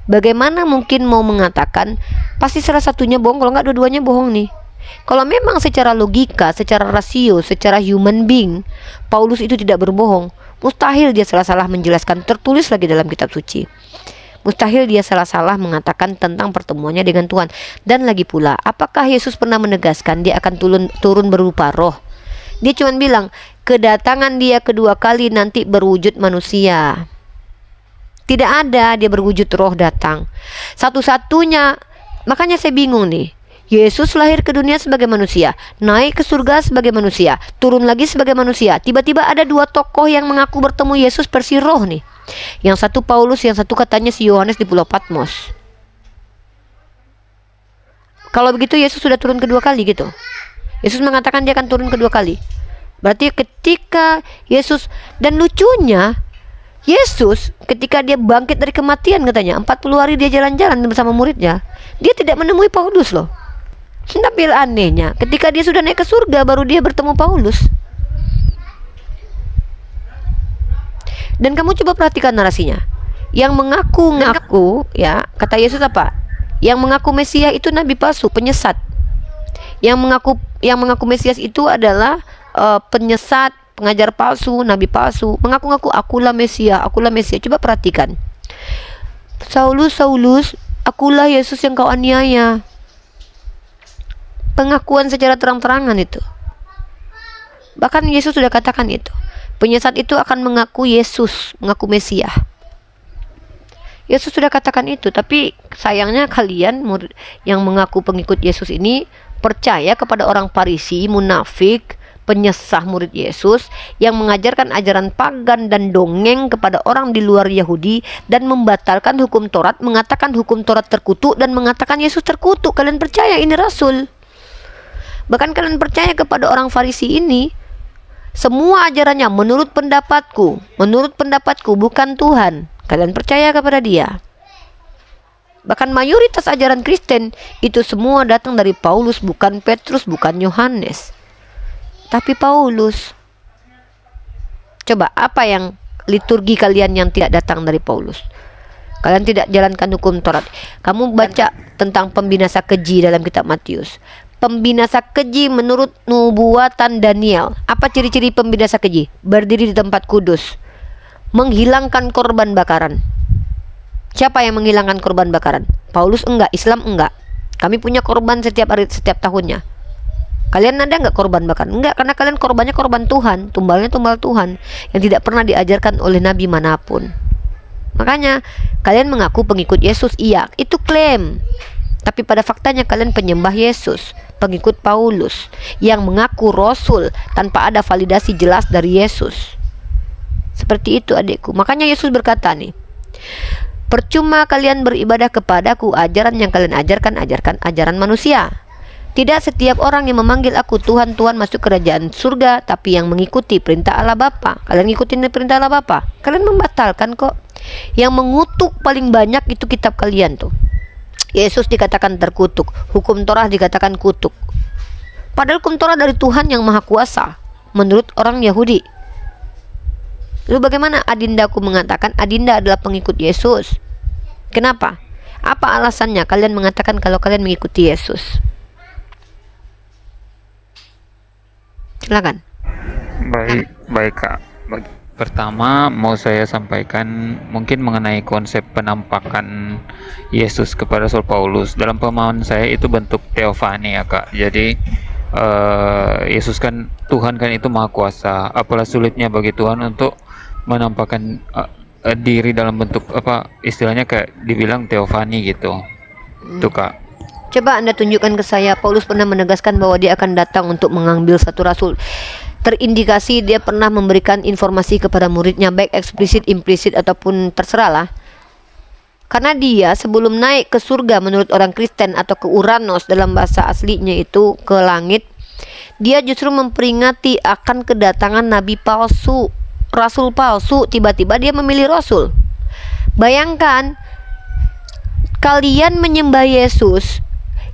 Speaker 1: Bagaimana mungkin mau mengatakan pasti salah satunya bohong kalau nggak dua-duanya bohong nih? Kalau memang secara logika, secara rasio, secara human being, Paulus itu tidak berbohong, mustahil dia salah-salah menjelaskan, tertulis lagi dalam kitab suci. Mustahil dia salah-salah mengatakan tentang pertemuannya dengan Tuhan. Dan lagi pula, apakah Yesus pernah menegaskan dia akan turun berupa roh? Dia cuma bilang, kedatangan dia kedua kali nanti berwujud manusia. Tidak ada dia berwujud roh datang. Satu-satunya, makanya saya bingung nih. Yesus lahir ke dunia sebagai manusia, naik ke surga sebagai manusia, turun lagi sebagai manusia. Tiba-tiba ada dua tokoh yang mengaku bertemu Yesus versi roh nih. Yang satu Paulus, yang satu katanya si Yohanes di Pulau Patmos. Kalau begitu Yesus sudah turun kedua kali gitu. Yesus mengatakan dia akan turun kedua kali. Berarti ketika Yesus, dan lucunya Yesus ketika dia bangkit dari kematian katanya 40 hari dia jalan-jalan bersama muridnya, dia tidak menemui Paulus loh. Tapi anehnya ketika dia sudah naik ke surga baru dia bertemu Paulus. Dan kamu coba perhatikan narasinya. Yang mengaku-ngaku ya, kata Yesus apa? Yang mengaku Mesias itu nabi palsu, penyesat. Yang mengaku Mesias itu adalah penyesat, pengajar palsu, nabi palsu, mengaku-ngaku akulah Mesias, akulah Mesias. Coba perhatikan. Saulus, Saulus, akulah Yesus yang kau aniaya. Pengakuan secara terang-terangan itu. Bahkan Yesus sudah katakan itu. Penyesat itu akan mengaku Yesus, mengaku Mesias. Yesus sudah katakan itu, tapi sayangnya kalian murid yang mengaku pengikut Yesus ini percaya kepada orang Farisi, munafik, penyesah murid Yesus yang mengajarkan ajaran pagan dan dongeng kepada orang di luar Yahudi dan membatalkan hukum Taurat, mengatakan hukum Taurat terkutuk dan mengatakan Yesus terkutuk. Kalian percaya ini rasul? Bahkan kalian percaya kepada orang Farisi ini, semua ajarannya menurut pendapatku bukan Tuhan. Kalian percaya kepada dia. Bahkan mayoritas ajaran Kristen itu semua datang dari Paulus, bukan Petrus, bukan Yohanes, tapi Paulus. Coba apa yang liturgi kalian yang tidak datang dari Paulus? Kalian tidak jalankan hukum Taurat. Kamu baca tentang pembinasa keji dalam kitab Matius. Pembinasa keji menurut nubuatan Daniel. Apa ciri-ciri pembinasa keji? Berdiri di tempat kudus, menghilangkan korban bakaran. Siapa yang menghilangkan korban bakaran? Paulus enggak, Islam enggak. Kami punya korban setiap hari, setiap tahunnya. Kalian ada enggak korban bakaran? Enggak, karena kalian korbannya korban Tuhan, tumbalnya tumbal Tuhan yang tidak pernah diajarkan oleh nabi manapun. Makanya kalian mengaku pengikut Yesus, iya, itu klaim. Tapi pada faktanya kalian penyembah Yesus, pengikut Paulus yang mengaku rasul tanpa ada validasi jelas dari Yesus. Seperti itu adikku. Makanya Yesus berkata nih, percuma kalian beribadah kepadaku, ajaran yang kalian ajarkan ajaran manusia. Tidak setiap orang yang memanggil aku Tuhan, Tuhan masuk kerajaan surga, tapi yang mengikuti perintah Allah Bapa. Kalian ngikutin perintah Allah Bapa, kalian membatalkan kok. Yang mengutuk paling banyak itu kitab kalian tuh. Yesus dikatakan terkutuk, hukum Taurat dikatakan kutuk. Padahal hukum Taurat dari Tuhan yang Maha Kuasa menurut orang Yahudi. Lalu bagaimana adindaku mengatakan adinda adalah pengikut Yesus? Kenapa? Apa alasannya kalian mengatakan kalau kalian mengikuti Yesus? Silakan.
Speaker 2: Baik Kak. Pertama mau saya sampaikan mungkin mengenai konsep penampakan Yesus kepada Rasul Paulus. Dalam pemahaman saya itu bentuk teofani ya Kak. Jadi Yesus kan, Tuhan kan itu maha kuasa. Apalah sulitnya bagi Tuhan untuk menampakkan diri dalam bentuk apa istilahnya kayak dibilang teofani gitu. Tuh Kak.
Speaker 1: Coba Anda tunjukkan ke saya, Paulus pernah menegaskan bahwa dia akan datang untuk mengambil satu rasul. Terindikasi dia pernah memberikan informasi kepada muridnya, baik eksplisit, implisit, ataupun terserah lah. Karena dia sebelum naik ke surga menurut orang Kristen atau ke Uranos dalam bahasa aslinya itu ke langit, dia justru memperingati akan kedatangan nabi palsu, rasul palsu. Tiba-tiba dia memilih rasul. Bayangkan, kalian menyembah Yesus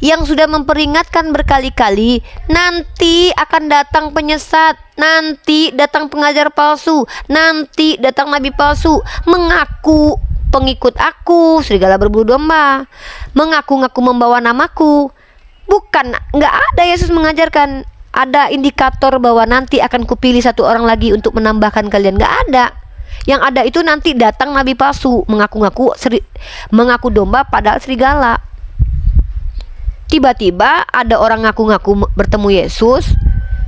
Speaker 1: yang sudah memperingatkan berkali-kali, nanti akan datang penyesat, nanti datang pengajar palsu, nanti datang nabi palsu, mengaku pengikut aku, serigala berbulu domba, mengaku-ngaku membawa namaku. Bukan, nggak ada Yesus mengajarkan ada indikator bahwa nanti akan kupilih satu orang lagi untuk menambahkan kalian. Nggak ada. Yang ada itu nanti datang nabi palsu, mengaku domba padahal serigala. Tiba-tiba ada orang ngaku-ngaku bertemu Yesus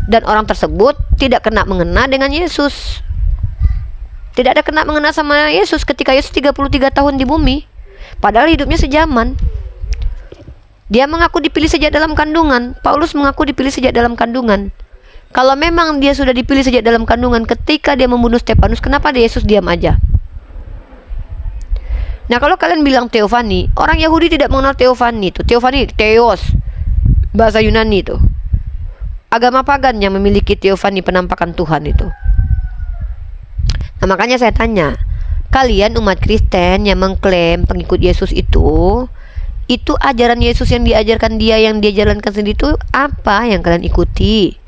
Speaker 1: dan orang tersebut tidak kena mengena dengan Yesus. Tidak ada kena mengena sama Yesus ketika Yesus 33 tahun di bumi. Padahal hidupnya sejaman. Dia mengaku dipilih sejak dalam kandungan. Paulus mengaku dipilih sejak dalam kandungan. Kalau memang dia sudah dipilih sejak dalam kandungan, ketika dia membunuh Stefanus, kenapa Yesus diam aja? Nah, kalau kalian bilang teofani, orang Yahudi tidak mengenal teofani itu. Teofani, theos, bahasa Yunani itu. Agama pagan yang memiliki teofani, penampakan Tuhan itu. Nah, makanya saya tanya, kalian umat Kristen yang mengklaim pengikut Yesus itu ajaran Yesus yang diajarkan dia, yang dia jalankan sendiri itu apa yang kalian ikuti?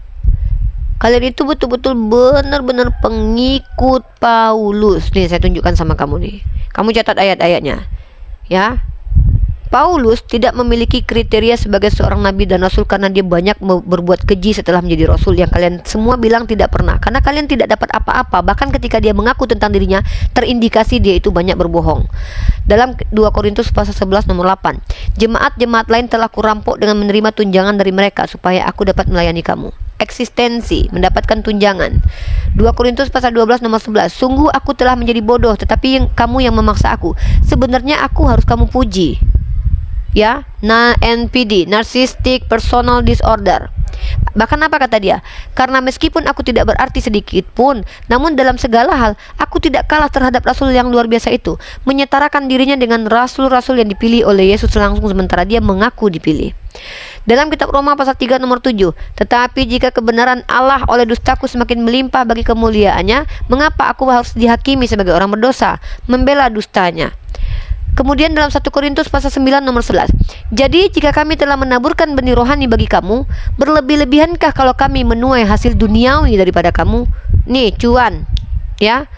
Speaker 1: Kalian itu betul-betul benar-benar pengikut Paulus. Nih, saya tunjukkan sama kamu nih. Kamu catat ayat-ayatnya, ya. Paulus tidak memiliki kriteria sebagai seorang nabi dan rasul karena dia banyak berbuat keji setelah menjadi rasul, yang kalian semua bilang tidak pernah. Karena kalian tidak dapat apa-apa. Bahkan ketika dia mengaku tentang dirinya, terindikasi dia itu banyak berbohong. Dalam 2 Korintus pasal 11 nomor 8, jemaat-jemaat lain telah kurampok dengan menerima tunjangan dari mereka supaya aku dapat melayani kamu. Eksistensi, mendapatkan tunjangan. 2 Korintus pasal 12 nomor 11, sungguh aku telah menjadi bodoh, tetapi kamu yang memaksa aku. Sebenarnya aku harus kamu puji. Ya, NPD, Narcissistic Personal Disorder. Bahkan apa kata dia? Karena meskipun aku tidak berarti sedikit pun, namun dalam segala hal aku tidak kalah terhadap rasul yang luar biasa itu, menyetarakan dirinya dengan rasul-rasul yang dipilih oleh Yesus langsung sementara dia mengaku dipilih. Dalam kitab Roma pasal 3 nomor 7, tetapi jika kebenaran Allah oleh dustaku semakin melimpah bagi kemuliaannya, mengapa aku harus dihakimi sebagai orang berdosa, membela dustanya? Kemudian dalam 1 Korintus pasal 9 nomor 11, jadi jika kami telah menaburkan benih rohani bagi kamu, berlebih-lebihankah kalau kami menuai hasil duniawi daripada kamu? Nih cuan, ya,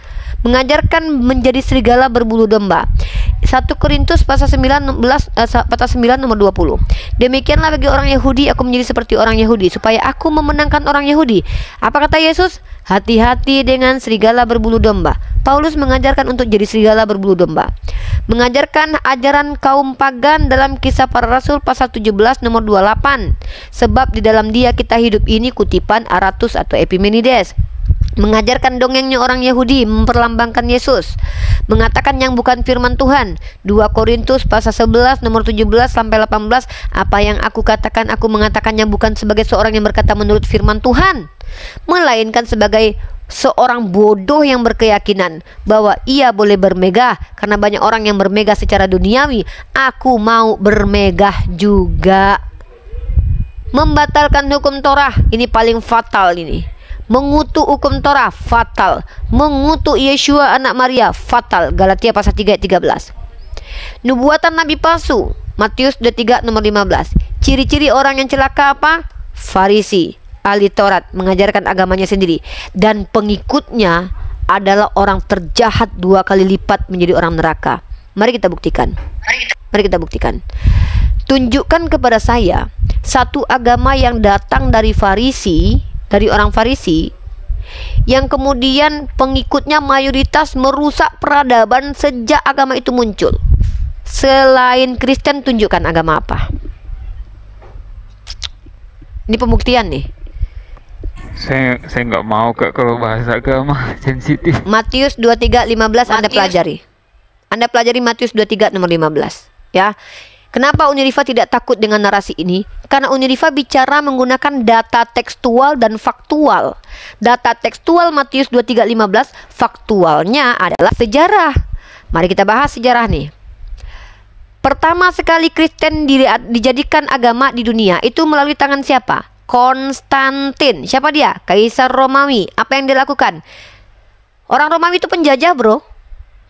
Speaker 1: mengajarkan menjadi serigala berbulu domba. 1 Korintus pasal 9 nomor 20. Demikianlah bagi orang Yahudi aku menjadi seperti orang Yahudi supaya aku memenangkan orang Yahudi. Apa kata Yesus? Hati-hati dengan serigala berbulu domba. Paulus mengajarkan untuk jadi serigala berbulu domba. Mengajarkan ajaran kaum pagan dalam Kisah Para Rasul pasal 17 nomor 28. Sebab di dalam dia kita hidup ini, kutipan Aratus atau Epimenides. Mengajarkan dongengnya orang Yahudi memperlambangkan Yesus, mengatakan yang bukan firman Tuhan. 2 Korintus pasal 11 nomor 17 sampai 18, apa yang aku katakan aku mengatakannya bukan sebagai seorang yang berkata menurut firman Tuhan, melainkan sebagai seorang bodoh yang berkeyakinan bahwa ia boleh bermegah karena banyak orang yang bermegah secara duniawi. Aku mau bermegah juga. Membatalkan hukum Torah, ini paling fatal ini. Mengutuk hukum Torah, fatal. Mengutuk Yeshua anak Maria, fatal. Galatia pasal 3 ayat 13. Nubuatan nabi palsu, Matius 23 nomor 15. Ciri-ciri orang yang celaka apa? Farisi, ahli Taurat, mengajarkan agamanya sendiri, dan pengikutnya adalah orang terjahat 2 kali lipat menjadi orang neraka. Mari kita buktikan. Mari kita buktikan. Tunjukkan kepada saya satu agama yang datang dari Farisi, dari orang Farisi, yang kemudian pengikutnya mayoritas merusak peradaban sejak agama itu muncul. Selain Kristen, tunjukkan agama apa? Ini pembuktian nih.
Speaker 2: Saya nggak mau Kak kalau bahasa agama sensitif.
Speaker 1: Matius 23:15 Anda pelajari. Anda pelajari Matius 23 nomor 15, ya. Kenapa Uniriva tidak takut dengan narasi ini? Karena Uniriva bicara menggunakan data tekstual dan faktual. Data tekstual Matius 23:15, faktualnya adalah sejarah. Mari kita bahas sejarah nih. Pertama sekali Kristen dijadikan agama di dunia itu melalui tangan siapa? Konstantin. Siapa dia? Kaisar Romawi. Apa yang dilakukan? Orang Romawi itu penjajah, bro.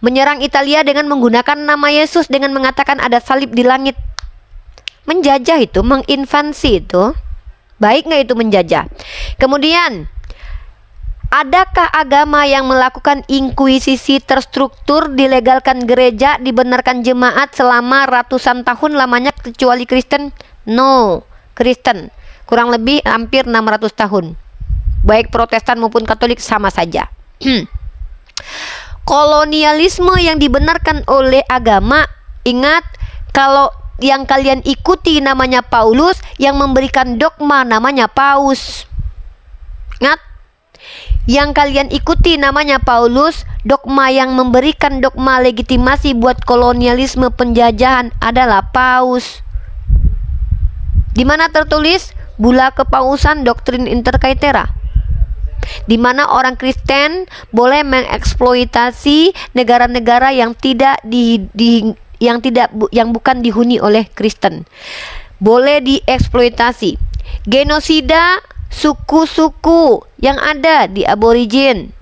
Speaker 1: Menyerang Italia dengan menggunakan nama Yesus, dengan mengatakan ada salib di langit. Menjajah itu, menginvasi itu. Baik nggak itu menjajah? Kemudian, adakah agama yang melakukan inkuisisi terstruktur, dilegalkan gereja, dibenarkan jemaat selama ratusan tahun lamanya kecuali Kristen? No, Kristen. Kurang lebih hampir 600 tahun. Baik Protestan maupun Katolik sama saja. Kolonialisme yang dibenarkan oleh agama, ingat, kalau yang kalian ikuti namanya Paulus, yang memberikan dogma namanya Paus. Ingat, yang kalian ikuti namanya Paulus, dogma yang memberikan dogma legitimasi buat kolonialisme penjajahan adalah Paus. Di mana tertulis Bula Kepausan Doktrin Interkaitera, di mana orang Kristen boleh mengeksploitasi negara-negara yang yang bukan dihuni oleh Kristen. Boleh dieksploitasi. Genosida suku-suku yang ada di aborigin,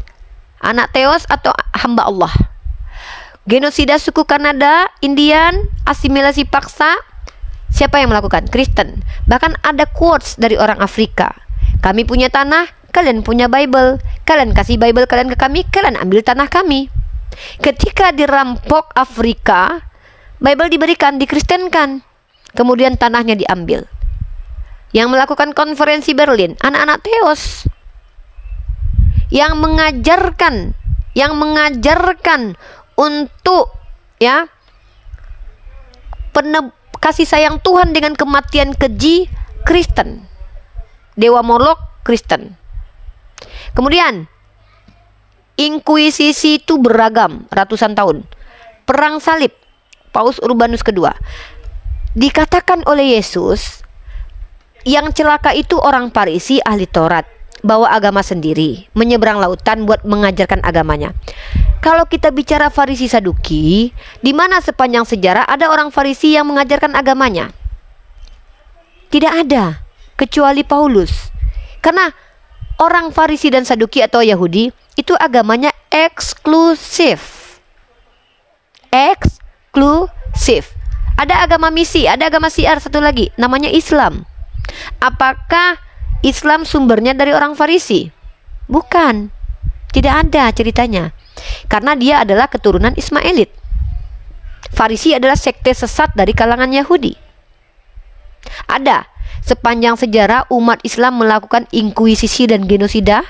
Speaker 1: anak Theos atau hamba Allah. Genosida suku Kanada, Indian, asimilasi paksa. Siapa yang melakukan? Kristen. Bahkan ada quotes dari orang Afrika. Kami punya tanah, kalian punya Bible. Kalian kasih Bible kalian ke kami, kalian ambil tanah kami. Ketika dirampok Afrika, Bible diberikan, dikristenkan. Kemudian tanahnya diambil. Yang melakukan konferensi Berlin, anak-anak Theos. Yang mengajarkan untuk kasih sayang Tuhan dengan kematian keji, Kristen. Dewa Molok, Kristen. Kemudian inkuisisi itu beragam ratusan tahun. Perang salib, Paus Urbanus kedua. Dikatakan oleh Yesus, yang celaka itu orang Farisi ahli Taurat, bawa agama sendiri, menyeberang lautan buat mengajarkan agamanya. Kalau kita bicara Farisi Saduki, di mana sepanjang sejarah ada orang Farisi yang mengajarkan agamanya? Tidak ada, kecuali Paulus. Karena orang Farisi dan Saduki atau Yahudi itu agamanya eksklusif. Eksklusif. Ada agama misi, ada agama syiar satu lagi, namanya Islam. Apakah Islam sumbernya dari orang Farisi? Bukan. Tidak ada ceritanya. Karena dia adalah keturunan Ismailit. Farisi adalah sekte sesat dari kalangan Yahudi. Ada. Sepanjang sejarah umat Islam melakukan inkuisisi dan genosida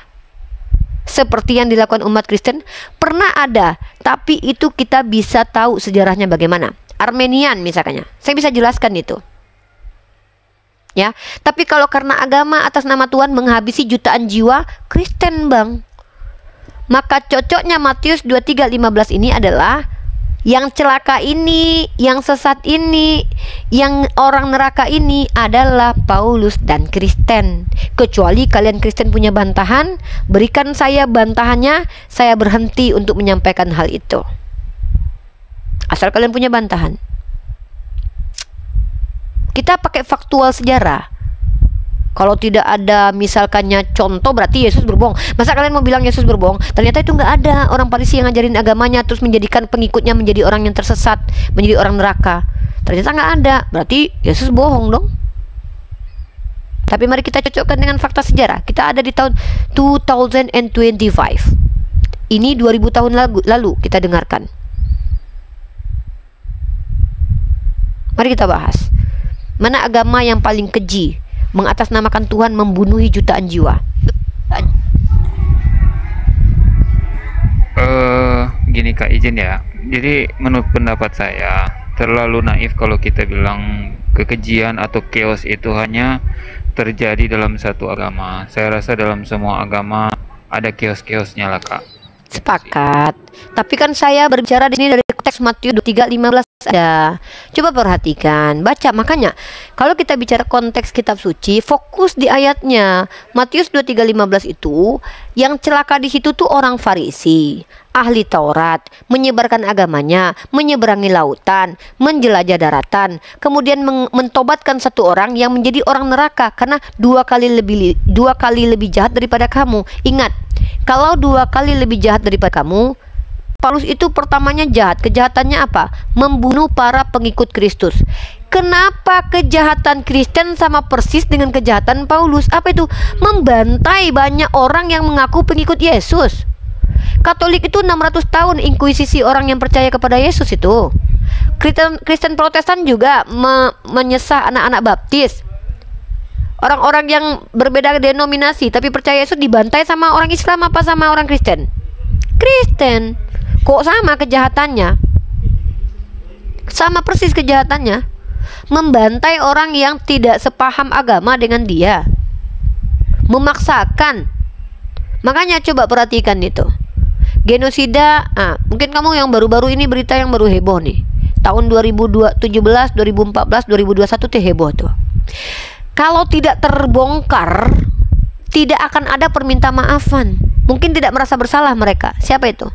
Speaker 1: seperti yang dilakukan umat Kristen. Pernah ada. Tapi itu kita bisa tahu sejarahnya bagaimana. Armenian misalnya. Saya bisa jelaskan itu. Ya, tapi kalau karena agama atas nama Tuhan menghabisi jutaan jiwa, Kristen, Bang. Maka cocoknya Matius 23:15 ini adalah yang celaka ini, yang sesat ini, yang orang neraka ini adalah Paulus dan Kristen. Kecuali kalian Kristen punya bantahan, berikan saya bantahannya, saya berhenti untuk menyampaikan hal itu. Asal kalian punya bantahan. Kita pakai faktual sejarah. Kalau tidak ada misalkannya contoh, berarti Yesus berbohong. Masa kalian mau bilang Yesus berbohong? Ternyata itu nggak ada orang Farisi yang ngajarin agamanya terus menjadikan pengikutnya menjadi orang yang tersesat, menjadi orang neraka. Ternyata nggak ada. Berarti Yesus bohong dong. Tapi mari kita cocokkan dengan fakta sejarah. Kita ada di tahun 2025. Ini 2000 tahun lalu kita dengarkan. Mari kita bahas. Mana agama yang paling keji, mengatasnamakan Tuhan, membunuhi jutaan jiwa?
Speaker 2: Gini Kak, izin ya. Jadi menurut pendapat saya terlalu naif kalau kita bilang kekejian atau chaos itu hanya terjadi dalam satu agama. Saya rasa dalam semua agama ada chaos-chaosnya lah Kak.
Speaker 1: Sepakat. Tapi kan saya berbicara di sini dari teks Matius 23:15 ada. Coba perhatikan, baca. Makanya kalau kita bicara konteks kitab suci, fokus di ayatnya. Matius 23:15 itu yang celaka di situ tuh orang Farisi, ahli Taurat, menyebarkan agamanya, menyeberangi lautan, menjelajah daratan, kemudian mentobatkan satu orang yang menjadi orang neraka karena dua kali lebih jahat daripada kamu. Ingat, kalau 2 kali lebih jahat daripada kamu, Paulus itu pertamanya jahat. Kejahatannya apa? Membunuh para pengikut Kristus. Kenapa kejahatan Kristen sama persis dengan kejahatan Paulus? Apa itu? Membantai banyak orang yang mengaku pengikut Yesus. Katolik itu 600 tahun inkuisisi orang yang percaya kepada Yesus itu. Kristen Protestan juga menyesah anak-anak baptis. Orang-orang yang berbeda denominasi tapi percaya Yesus dibantai sama orang Islam apa sama orang Kristen? Kristen. Kok sama kejahatannya? Sama persis kejahatannya. Membantai orang yang tidak sepaham agama dengan dia. Memaksakan. Makanya coba perhatikan itu. Genosida, mungkin kamu yang baru-baru ini berita yang baru heboh nih. Tahun 2017, 2014, 2021 tuh heboh tuh. Kalau tidak terbongkar, tidak akan ada perminta maafan. Mungkin tidak merasa bersalah mereka. Siapa itu?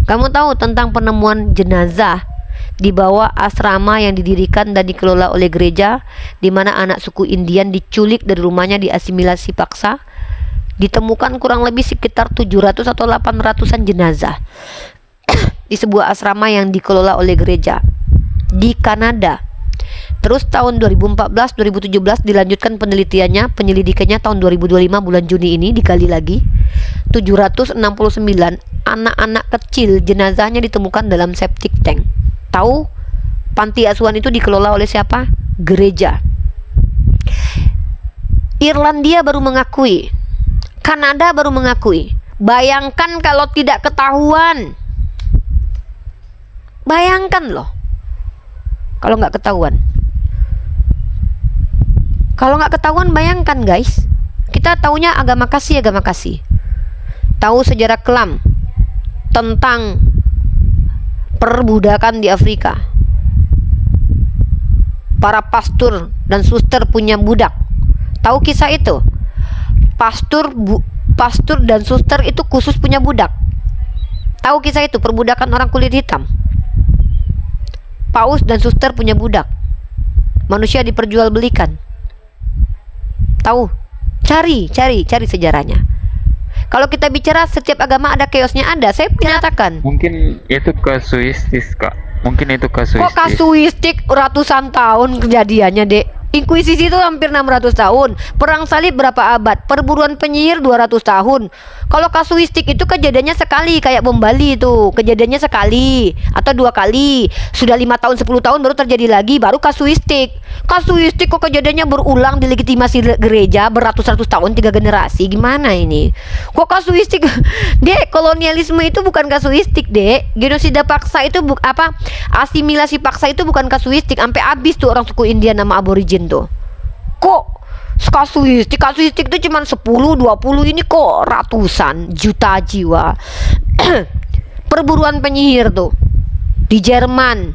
Speaker 1: Kamu tahu tentang penemuan jenazah di bawah asrama yang didirikan dan dikelola oleh gereja, di mana anak suku Indian diculik dari rumahnya, diasimilasi paksa. Ditemukan kurang lebih sekitar 700 atau 800-an jenazah di sebuah asrama yang dikelola oleh gereja di Kanada. Terus tahun 2014-2017 dilanjutkan penyelidikannya tahun 2025 bulan Juni ini dikali lagi. 769 anak-anak kecil jenazahnya ditemukan dalam septic tank. Tahu panti asuhan itu dikelola oleh siapa? Gereja. Irlandia baru mengakui, Kanada baru mengakui. Bayangkan kalau tidak ketahuan. Bayangkan loh kalau nggak ketahuan. Kalau nggak ketahuan, bayangkan guys. Kita taunya agama kasih. Tahu sejarah kelam tentang perbudakan di Afrika. Para pastor dan suster punya budak. Tahu kisah itu? Pastor dan suster itu khusus punya budak. Tahu kisah itu? Perbudakan orang kulit hitam. Paus dan suster punya budak. Manusia diperjualbelikan. Tahu? Cari sejarahnya. Kalau kita bicara setiap agama ada chaosnya, ada. Saya menyatakan.
Speaker 2: Mungkin itu kasuistis Kak. Kok
Speaker 1: kasuistik ratusan tahun kejadiannya, Dek? Inkuisisi itu hampir 600 tahun. Perang salib berapa abad? Perburuan penyihir 200 tahun. Kalau kasuistik itu kejadiannya sekali, kayak bom Bali itu. Kejadiannya sekali atau 2 kali. Sudah 5 tahun, 10 tahun baru terjadi lagi, baru kasuistik. Kasuistik kok kejadiannya berulang, dilegitimasi gereja beratus-ratus tahun, 3 generasi. Gimana ini? Kok kasuistik? Dek, kolonialisme itu bukan kasuistik, Dek. Genosida paksa itu asimilasi paksa itu bukan kasuistik. Sampai habis tuh orang suku India nama aborigin tuh. Kok kasuistik itu cuma 10, 20, ini kok ratusan juta jiwa. Perburuan penyihir tuh di Jerman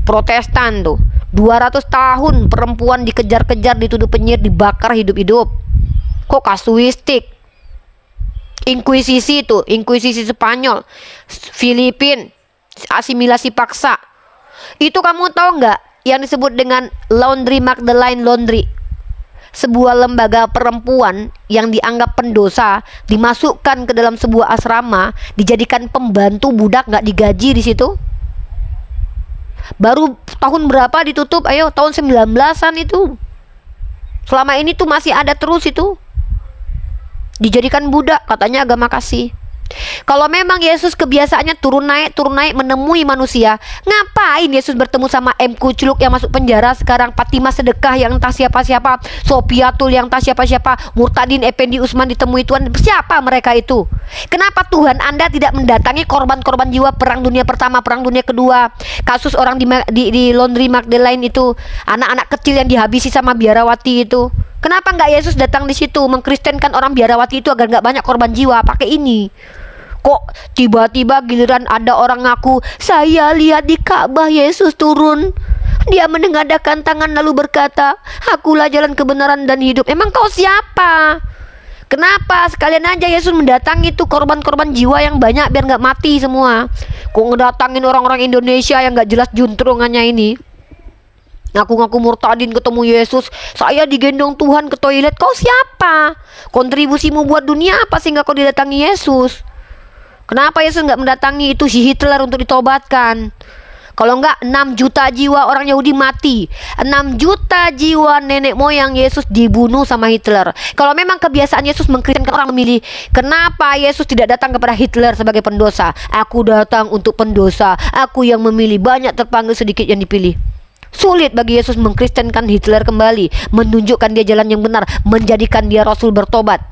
Speaker 1: Protestan tuh 200 tahun perempuan dikejar-kejar, dituduh penyihir, dibakar hidup-hidup. Kok kasuistik? Inkuisisi tuh, inkuisisi Spanyol, Filipin, asimilasi paksa. Itu kamu tahu nggak yang disebut dengan Laundry Magdalene Laundry? Sebuah lembaga perempuan yang dianggap pendosa dimasukkan ke dalam sebuah asrama, dijadikan pembantu budak, nggak digaji di situ. Baru tahun berapa ditutup? Ayo, tahun 19-an itu. Selama ini tuh masih ada terus itu. Dijadikan budak, katanya agama kasih. Kalau memang Yesus kebiasaannya turun naik menemui manusia, ngapain Yesus bertemu sama M. Kucluk yang masuk penjara sekarang, Fatimah Sedekah yang entah siapa-siapa, Sopiatul yang entah siapa-siapa, Murtadin Effendi Usman ditemui Tuhan. Siapa mereka itu? Kenapa Tuhan Anda tidak mendatangi korban-korban jiwa Perang Dunia Pertama, Perang Dunia Kedua, kasus orang di Laundry Magdalene itu, anak-anak kecil yang dihabisi sama biarawati itu? Kenapa nggak Yesus datang di situ mengkristenkan orang biarawati itu agar nggak banyak korban jiwa? Pakai ini. Kok tiba-tiba giliran ada orang ngaku, saya lihat di Ka'bah Yesus turun. Dia menengadahkan tangan lalu berkata, akulah jalan kebenaran dan hidup. Emang kau siapa? Kenapa sekalian aja Yesus mendatangi tuh korban-korban jiwa yang banyak biar nggak mati semua? Kok ngedatangin orang-orang Indonesia yang nggak jelas juntrungannya ini? Ngaku-ngaku murtadin ketemu Yesus, saya digendong Tuhan ke toilet. Kau siapa? Kontribusimu buat dunia apa sehingga kau didatangi Yesus? Kenapa Yesus nggak mendatangi itu si Hitler untuk ditobatkan? Kalau enggak 6 juta jiwa orang Yahudi mati, 6 juta jiwa nenek moyang Yesus dibunuh sama Hitler. Kalau memang kebiasaan Yesus mengkristenkan orang memilih, kenapa Yesus tidak datang kepada Hitler sebagai pendosa? Aku datang untuk pendosa, aku yang memilih, banyak terpanggil sedikit yang dipilih. Sulit bagi Yesus mengkristenkan Hitler kembali, menunjukkan dia jalan yang benar, menjadikan dia rasul bertobat.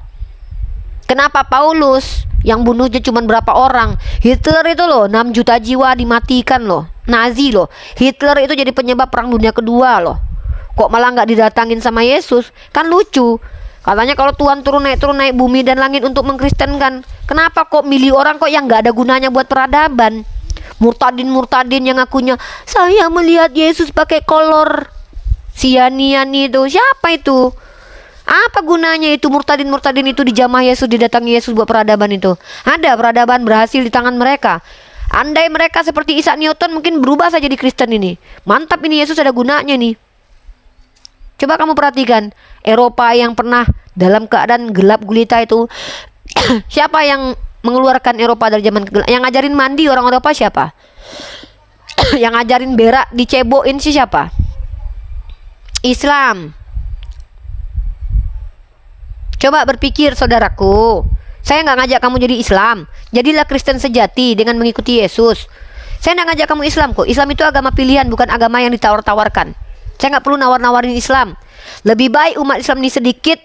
Speaker 1: Kenapa Paulus yang bunuhnya cuma berapa orang? Hitler itu loh 6 juta jiwa dimatikan loh, Nazi loh. Hitler itu jadi penyebab Perang Dunia Kedua loh. Kok malah nggak didatangin sama Yesus? Kan lucu. Katanya kalau Tuhan turun naik bumi dan langit untuk mengkristenkan. Kenapa kok milih orang kok yang nggak ada gunanya buat peradaban? Murtadin yang ngakunya saya melihat Yesus pakai kolor sianian itu. Siapa itu? Apa gunanya itu murtadin itu dijamah Yesus, didatangi Yesus buat peradaban itu? Ada peradaban berhasil di tangan mereka. Andai mereka seperti Isaac Newton mungkin berubah saja di Kristen ini. Mantap ini, Yesus ada gunanya nih. Coba kamu perhatikan Eropa yang pernah dalam keadaan gelap gulita itu. Siapa yang mengeluarkan Eropa dari zaman gelap? Yang ngajarin mandi orang Eropa siapa? Yang ngajarin berak diceboin sih siapa? Islam. Coba berpikir saudaraku, saya nggak ngajak kamu jadi Islam. Jadilah Kristen sejati dengan mengikuti Yesus. Saya nggak ngajak kamu Islam kok. Islam itu agama pilihan, bukan agama yang ditawar-tawarkan. Saya nggak perlu nawar-nawarin Islam. Lebih baik umat Islam ini sedikit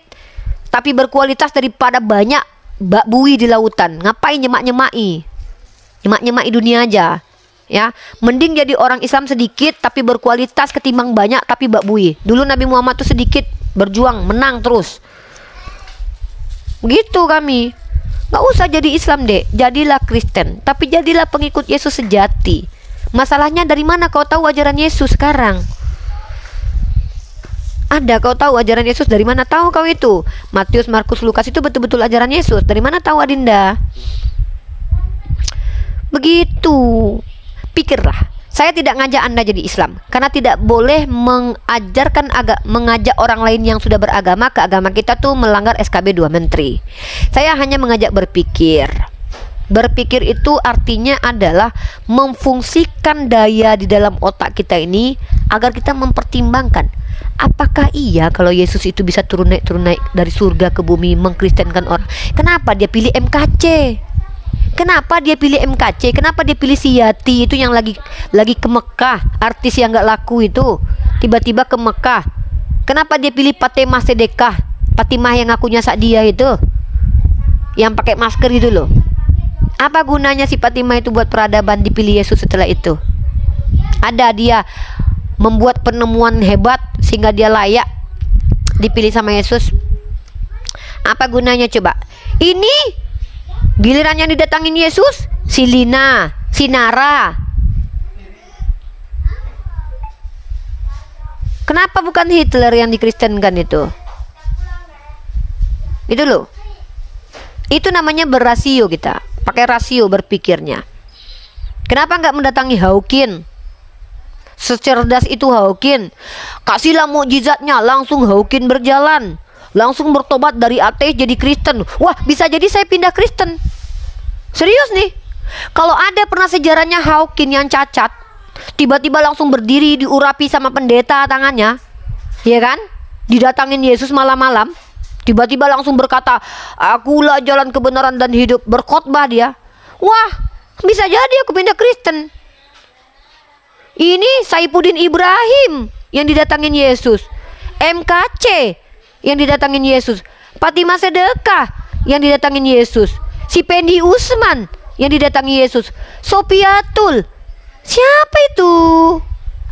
Speaker 1: tapi berkualitas daripada banyak bak bui di lautan. Ngapain nyemak-nyemai dunia aja, ya. Mending jadi orang Islam sedikit tapi berkualitas ketimbang banyak tapi bak bui. Dulu Nabi Muhammad tuh sedikit berjuang menang terus. Begitu kami. Gak usah jadi Islam deh, jadilah Kristen, tapi jadilah pengikut Yesus sejati. Masalahnya dari mana kau tahu ajaran Yesus sekarang? Ada kau tahu ajaran Yesus dari mana? Tahu kau itu Matius, Markus, Lukas itu betul-betul ajaran Yesus. Dari mana tahu Adinda? Begitu. Pikirlah. Saya tidak ngajak Anda jadi Islam karena tidak boleh mengajak orang lain yang sudah beragama ke agama kita tuh melanggar SKB 2 Menteri. Saya hanya mengajak berpikir. Berpikir itu artinya adalah memfungsikan daya di dalam otak kita ini agar kita mempertimbangkan, apakah iya kalau Yesus itu bisa turun naik dari surga ke bumi mengkristenkan orang? Kenapa dia pilih MKC? Kenapa dia pilih MKC? Kenapa dia pilih si Yati itu yang lagi ke Mekah, artis yang gak laku itu tiba-tiba ke Mekah? Kenapa dia pilih Fatimah Sedekah, Fatimah yang ngakunya Sa'diyah itu, yang pakai masker itu loh? Apa gunanya si Fatimah itu buat peradaban? Dipilih Yesus setelah itu. Ada dia membuat penemuan hebat sehingga dia layak dipilih sama Yesus. Apa gunanya coba? Ini giliran yang didatangin Yesus, si Lina, si Nara. Kenapa bukan Hitler yang dikristenkan itu? Itu loh. Itu namanya berrasio kita. Pakai rasio berpikirnya. Kenapa nggak mendatangi Hawking? Secerdas itu Hawking. Kasihlah mukjizatnya, langsung Hawking berjalan. Langsung bertobat dari ateis jadi Kristen. Wah, bisa jadi saya pindah Kristen. Serius nih. Kalau ada pernah sejarahnya Hawking yang cacat, tiba-tiba langsung berdiri diurapi sama pendeta tangannya, ya kan? Didatangin Yesus malam-malam, tiba-tiba langsung berkata, akulah jalan kebenaran dan hidup. Berkhotbah dia. Wah, bisa jadi aku pindah Kristen. Ini Saifuddin Ibrahim yang didatangin Yesus, MKC yang didatangin Yesus, Fatimah Sedekah yang didatangin Yesus, si Pendi Usman yang didatangi Yesus, Sopiatul. Siapa itu?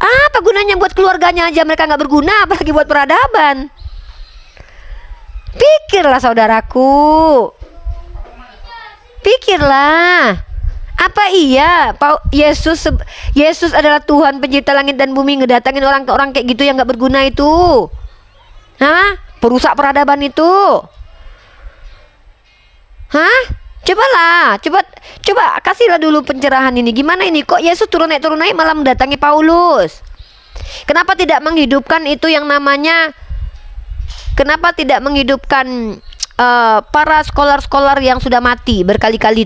Speaker 1: Apa gunanya buat keluarganya aja mereka nggak berguna, apalagi buat peradaban. Pikirlah saudaraku, pikirlah. Apa iya Yesus adalah Tuhan pencipta langit dan bumi ngedatangin orang kayak gitu yang nggak berguna itu? Hah? Perusak peradaban itu? Hah? Coba kasihlah dulu pencerahan ini. Gimana ini? Kok Yesus turun naik malah mendatangi Paulus? Kenapa tidak menghidupkan itu yang namanya? Kenapa tidak menghidupkan para scholar yang sudah mati berkali-kali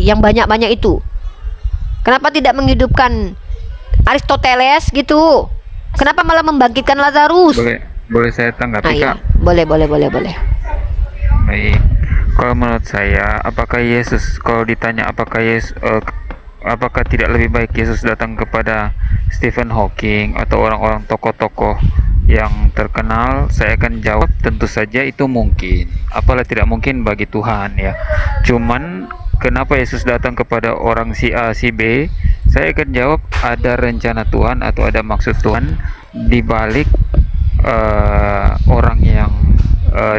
Speaker 1: yang banyak-banyak itu? Kenapa tidak menghidupkan Aristoteles gitu? Kenapa malah membangkitkan Lazarus?
Speaker 2: Boleh saya tanggapi, Kak?
Speaker 1: Iya. Boleh.
Speaker 2: Baik. Kalau menurut saya, kalau ditanya apakah tidak lebih baik Yesus datang kepada Stephen Hawking atau orang-orang tokoh-tokoh yang terkenal, saya akan jawab tentu saja itu mungkin. Apalah tidak mungkin bagi Tuhan ya. Cuman kenapa Yesus datang kepada orang si A si B? Saya akan jawab ada rencana Tuhan atau ada maksud Tuhan di balik orang yang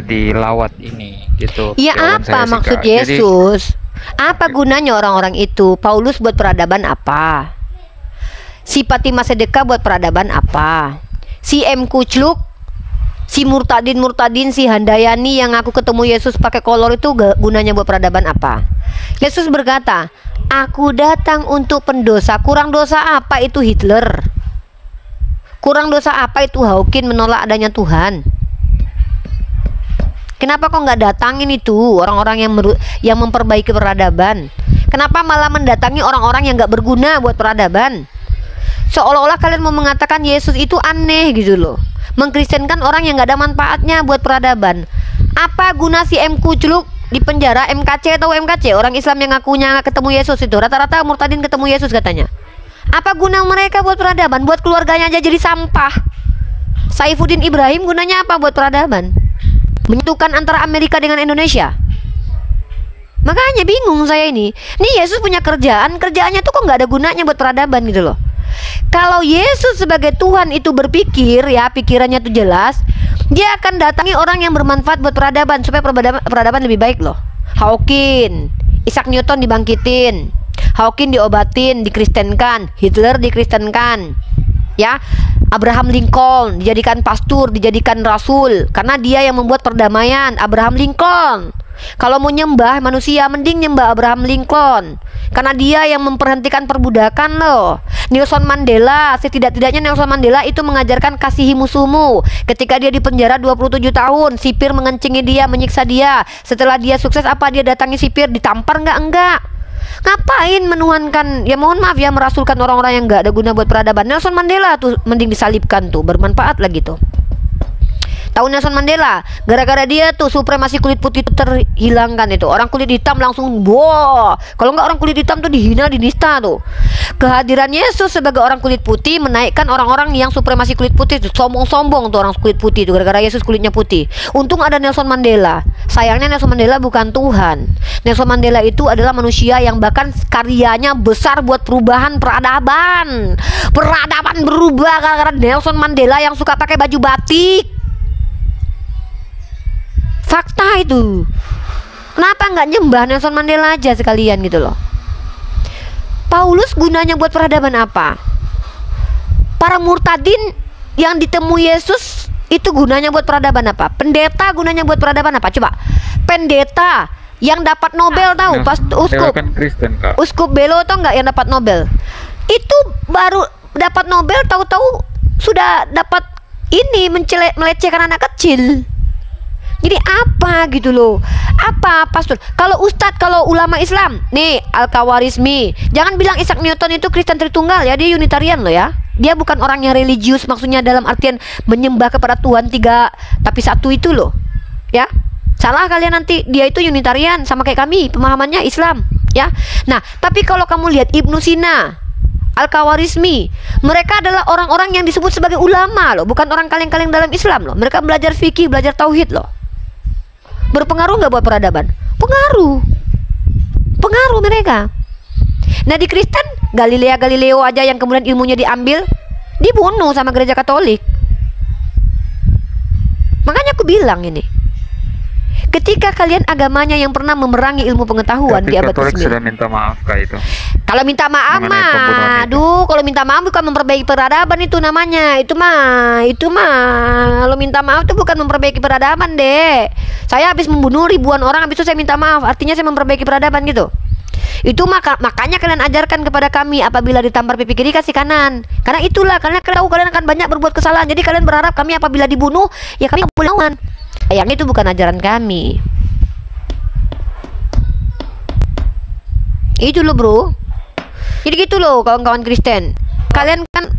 Speaker 2: dilawat ini gitu.
Speaker 1: Ya, apa maksud Yesus? Apa gunanya orang-orang itu? Paulus buat peradaban apa? Si Fatimah Sedekah buat peradaban apa? Si M. Kucluk, si Murtadin, si Handayani yang aku ketemu Yesus pakai kolor itu gunanya buat peradaban apa? Yesus berkata, aku datang untuk pendosa. Kurang dosa apa itu Hitler? Kurang dosa apa itu Hawking menolak adanya Tuhan? Kenapa kok nggak datangin itu orang-orang yang memperbaiki peradaban? Kenapa malah mendatangi orang-orang yang nggak berguna buat peradaban? Seolah-olah kalian mau mengatakan Yesus itu aneh gitu loh, mengkristenkan orang yang nggak ada manfaatnya buat peradaban. Apa guna si M. Kucluk di penjara? MKC atau MKC, orang Islam yang ngakunya nggak ketemu Yesus itu rata-rata murtadin ketemu Yesus katanya. Apa guna mereka buat peradaban? Buat keluarganya aja jadi sampah. Saifuddin Ibrahim gunanya apa buat peradaban? Menyatukan antara Amerika dengan Indonesia. Makanya bingung saya ini. Nih Yesus punya kerjaannya tuh kok nggak ada gunanya buat peradaban gitu loh. Kalau Yesus sebagai Tuhan itu berpikir ya, pikirannya tuh jelas, dia akan datangi orang yang bermanfaat buat peradaban supaya peradaban lebih baik loh. Hawking, Isaac Newton dibangkitin, Hawking diobatin, dikristenkan, Hitler dikristenkan, ya. Abraham Lincoln dijadikan pastor, dijadikan rasul karena dia yang membuat perdamaian. Abraham Lincoln. Kalau mau nyembah manusia mending nyembah Abraham Lincoln karena dia yang memperhentikan perbudakan loh. Nelson Mandela, setidak-tidaknya Nelson Mandela itu mengajarkan kasihi musuhmu. Ketika dia di penjara 27 tahun, sipir mengencingi dia, menyiksa dia. Setelah dia sukses, apa dia datangi sipir, ditampar enggak? Ngapain menuhankan, ya mohon maaf ya, merasulkan orang-orang yang enggak ada guna buat peradaban. Nelson Mandela tuh mending disalibkan tuh, bermanfaat lagi tuh. Tahu Nelson Mandela, gara-gara dia tuh supremasi kulit putih itu terhilangkan itu. Orang kulit hitam langsung wow. Kalau nggak orang kulit hitam tuh dihina, dinista tuh. Kehadiran Yesus sebagai orang kulit putih menaikkan orang-orang yang supremasi kulit putih tuh, sombong-sombong tuh orang kulit putih tuh gara-gara Yesus kulitnya putih. Untung ada Nelson Mandela. Sayangnya Nelson Mandela bukan Tuhan. Nelson Mandela itu adalah manusia yang bahkan karyanya besar buat perubahan peradaban. Peradaban berubah gara-gara Nelson Mandela yang suka pakai baju batik. Fakta itu. Kenapa nggak nyembah Nelson Mandela aja sekalian gitu loh? Paulus gunanya buat peradaban apa? Para murtadin yang ditemui Yesus itu gunanya buat peradaban apa? Pendeta gunanya buat peradaban apa? Coba. Pendeta yang dapat Nobel tahu pas uskup.
Speaker 2: Kan Kristen, Kak.
Speaker 1: Uskup Belo tau nggak yang dapat Nobel? Itu baru dapat Nobel tahu-tahu sudah dapat ini melecehkan anak kecil. Jadi apa gitu loh? Apa pastor? Kalau ustadz, kalau ulama Islam, nih Al-Khawarizmi, jangan bilang Isaac Newton itu Kristen Tritunggal ya, dia Unitarian loh ya. Dia bukan orang yang religius, maksudnya dalam artian menyembah kepada Tuhan tiga tapi satu itu loh. Ya. Salah kalian nanti, dia itu Unitarian sama kayak kami, pemahamannya Islam. Ya. Nah, tapi kalau kamu lihat Ibnu Sina, Al-Khawarizmi, mereka adalah orang-orang yang disebut sebagai ulama loh, bukan orang kaleng-kaleng dalam Islam loh. Mereka belajar fikih, belajar tauhid loh. Berpengaruh nggak buat peradaban? Pengaruh. Pengaruh mereka. Nah, di Kristen, Galileo aja yang kemudian ilmunya diambil, dibunuh sama gereja Katolik. Makanya aku bilang ini, ketika kalian agamanya yang pernah memerangi ilmu pengetahuan di abad
Speaker 2: Katolik
Speaker 1: ke-9.
Speaker 2: sudah minta maaf kah itu?
Speaker 1: Kalau minta maaf
Speaker 2: Mengenai pembunuhan
Speaker 1: mah,
Speaker 2: itu.
Speaker 1: aduh, kalau minta maaf bukan memperbaiki peradaban itu namanya. Itu mah. Kalau minta maaf itu bukan memperbaiki peradaban, Dek. Saya habis membunuh ribuan orang, habis itu saya minta maaf. Artinya saya memperbaiki peradaban gitu. Itu makanya kalian ajarkan kepada kami, apabila ditampar pipi kiri kasih kanan. Karena itulah, karena kalian tahu kalian akan banyak berbuat kesalahan. Jadi kalian berharap kami apabila dibunuh, ya kami boleh lawan. Yang itu bukan ajaran kami. Itu loh, bro. Jadi gitu loh kawan-kawan Kristen. Kalian kan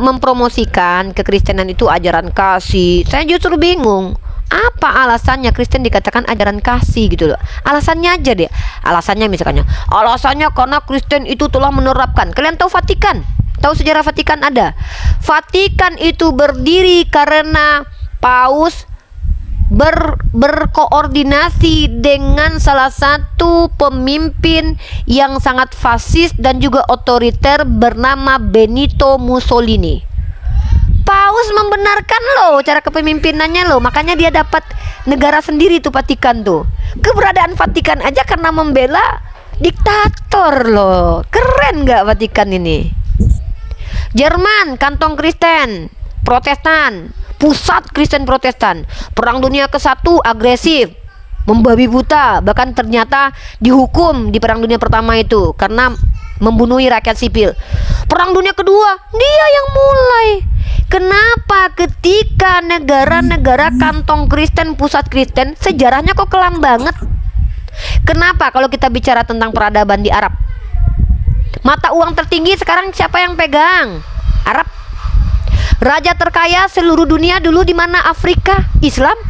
Speaker 1: mempromosikan kekristenan itu ajaran kasih. Saya justru bingung. Apa alasannya Kristen dikatakan ajaran kasih gitu loh? Alasannya aja deh. Alasannya misalnya, alasannya karena Kristen itu telah menerapkan. Kalian tahu Vatikan? Tahu sejarah Vatikan ada? Vatikan itu berdiri karena Paus berkoordinasi dengan salah satu pemimpin yang sangat fasis dan juga otoriter bernama Benito Mussolini. Paus membenarkan loh cara kepemimpinannya loh, makanya dia dapat negara sendiri tuh Vatikan tuh. Keberadaan Vatikan aja karena membela diktator loh. Keren nggak Vatikan ini? Jerman, kantong Kristen, Protestan, pusat Kristen Protestan. Perang Dunia ke-1 agresif, membabi buta, bahkan ternyata dihukum di Perang Dunia Pertama itu karena membunuh rakyat sipil. Perang Dunia Kedua dia yang mulai. Kenapa ketika negara-negara kantong Kristen, pusat Kristen, sejarahnya kok kelam banget? Kenapa kalau kita bicara tentang peradaban di Arab? Mata uang tertinggi sekarang siapa yang pegang? Arab. Raja terkaya seluruh dunia dulu di mana? Afrika, Islam.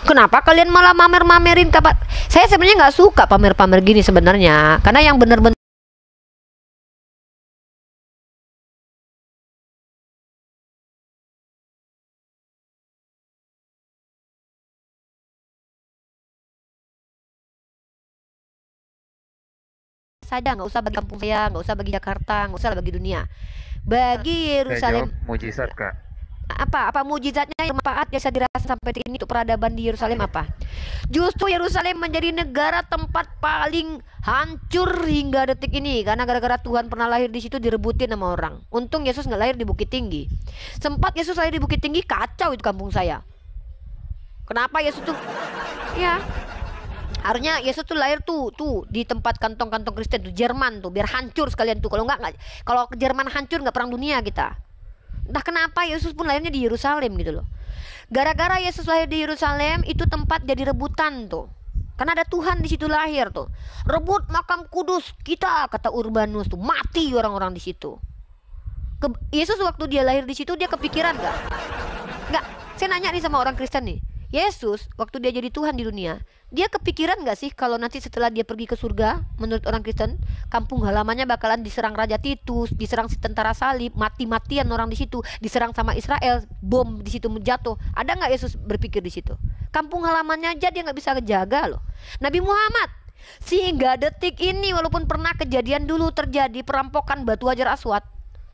Speaker 1: Kenapa kalian malah mamer-mamerin kapan? Saya sebenarnya nggak suka pamer-pamer gini sebenarnya, karena yang benar-benar saja, nggak usah bagi kampung saya, nggak usah bagi Jakarta, nggak usah bagi dunia, bagi
Speaker 2: Saya
Speaker 1: Yerusalem.
Speaker 2: jawab mujizat kak.
Speaker 1: Apa mujizatnya yang manfaat yang bisa dirasa sampai detik ini untuk peradaban di Yerusalem apa? Justru Yerusalem menjadi negara tempat paling hancur hingga detik ini karena gara-gara Tuhan pernah lahir di situ direbutin sama orang. Untung Yesus nggak lahir di Bukit Tinggi. Sempat Yesus lahir di Bukit Tinggi, kacau itu kampung saya. Kenapa Yesus tuh? Ya, harusnya Yesus tuh lahir tuh di tempat kantong-kantong Kristen tuh, Jerman tuh, biar hancur sekalian tuh. Kalau kalau Jerman hancur nggak perang dunia kita. Entah kenapa Yesus pun lahirnya di Yerusalem gitu loh. Gara-gara Yesus lahir di Yerusalem, itu tempat jadi rebutan tuh. Karena ada Tuhan di situ lahir tuh. Rebut makam kudus kita, kata Urbanus tuh. Mati orang-orang di situ. Yesus waktu dia lahir di situ dia kepikiran nggak? Nggak. Saya nanya nih sama orang Kristen nih. Yesus waktu dia jadi Tuhan di dunia, dia kepikiran nggak sih kalau nanti setelah dia pergi ke surga, menurut orang Kristen, kampung halamannya bakalan diserang Raja Titus, diserang si tentara salib, mati-matian orang di situ, diserang sama Israel, bom di situ menjatuh. Ada nggak Yesus berpikir di situ? Kampung halamannya aja dia nggak bisa kejaga loh. Nabi Muhammad sehingga detik ini, walaupun pernah kejadian dulu terjadi perampokan Batu Hajar Aswad,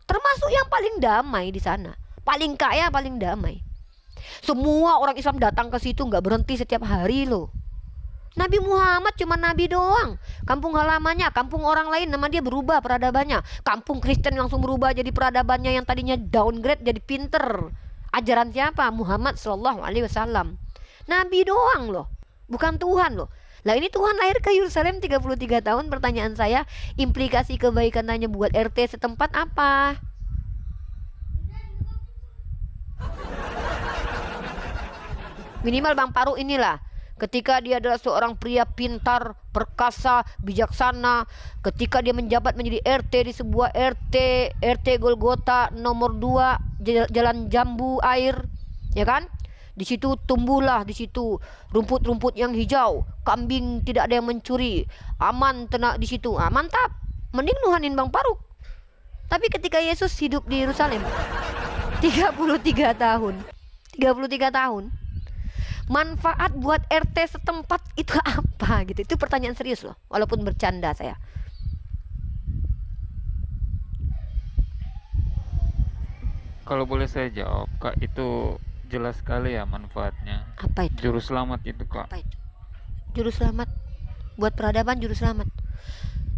Speaker 1: termasuk yang paling damai di sana, paling kaya, paling damai. Semua orang Islam datang ke situ, nggak berhenti setiap hari loh. Nabi Muhammad cuma nabi doang. Kampung halamannya, kampung orang lain, nama dia berubah peradabannya. Kampung Kristen langsung berubah jadi peradabannya yang tadinya downgrade jadi pinter. Ajaran siapa? Muhammad Shallallahu Alaihi Wasallam. Nabi doang loh, bukan Tuhan loh. Lah ini Tuhan lahir ke Yerusalem 33 tahun. Pertanyaan saya, implikasi kebaikannya buat RT setempat apa? Minimal Bang Paru inilah, ketika dia adalah seorang pria pintar, perkasa, bijaksana, ketika dia menjabat menjadi RT di sebuah RT Golgota nomor 2 Jalan Jambu Air, ya kan? Di situ tumbuhlah di situ rumput-rumput yang hijau, kambing tidak ada yang mencuri, aman tenang di situ. Ah, mantap. Mending nuhanin Bang Faruk. Tapi ketika Yesus hidup di Yerusalem 33 tahun. 33 tahun. Manfaat buat RT setempat itu apa gitu? Itu pertanyaan serius loh, walaupun bercanda saya.
Speaker 2: Kalau boleh saya jawab, Kak, itu jelas sekali ya manfaatnya.
Speaker 1: Apa itu?
Speaker 2: Juru selamat itu, Kak.
Speaker 1: Apa itu? Juru selamat. Buat peradaban juru selamat.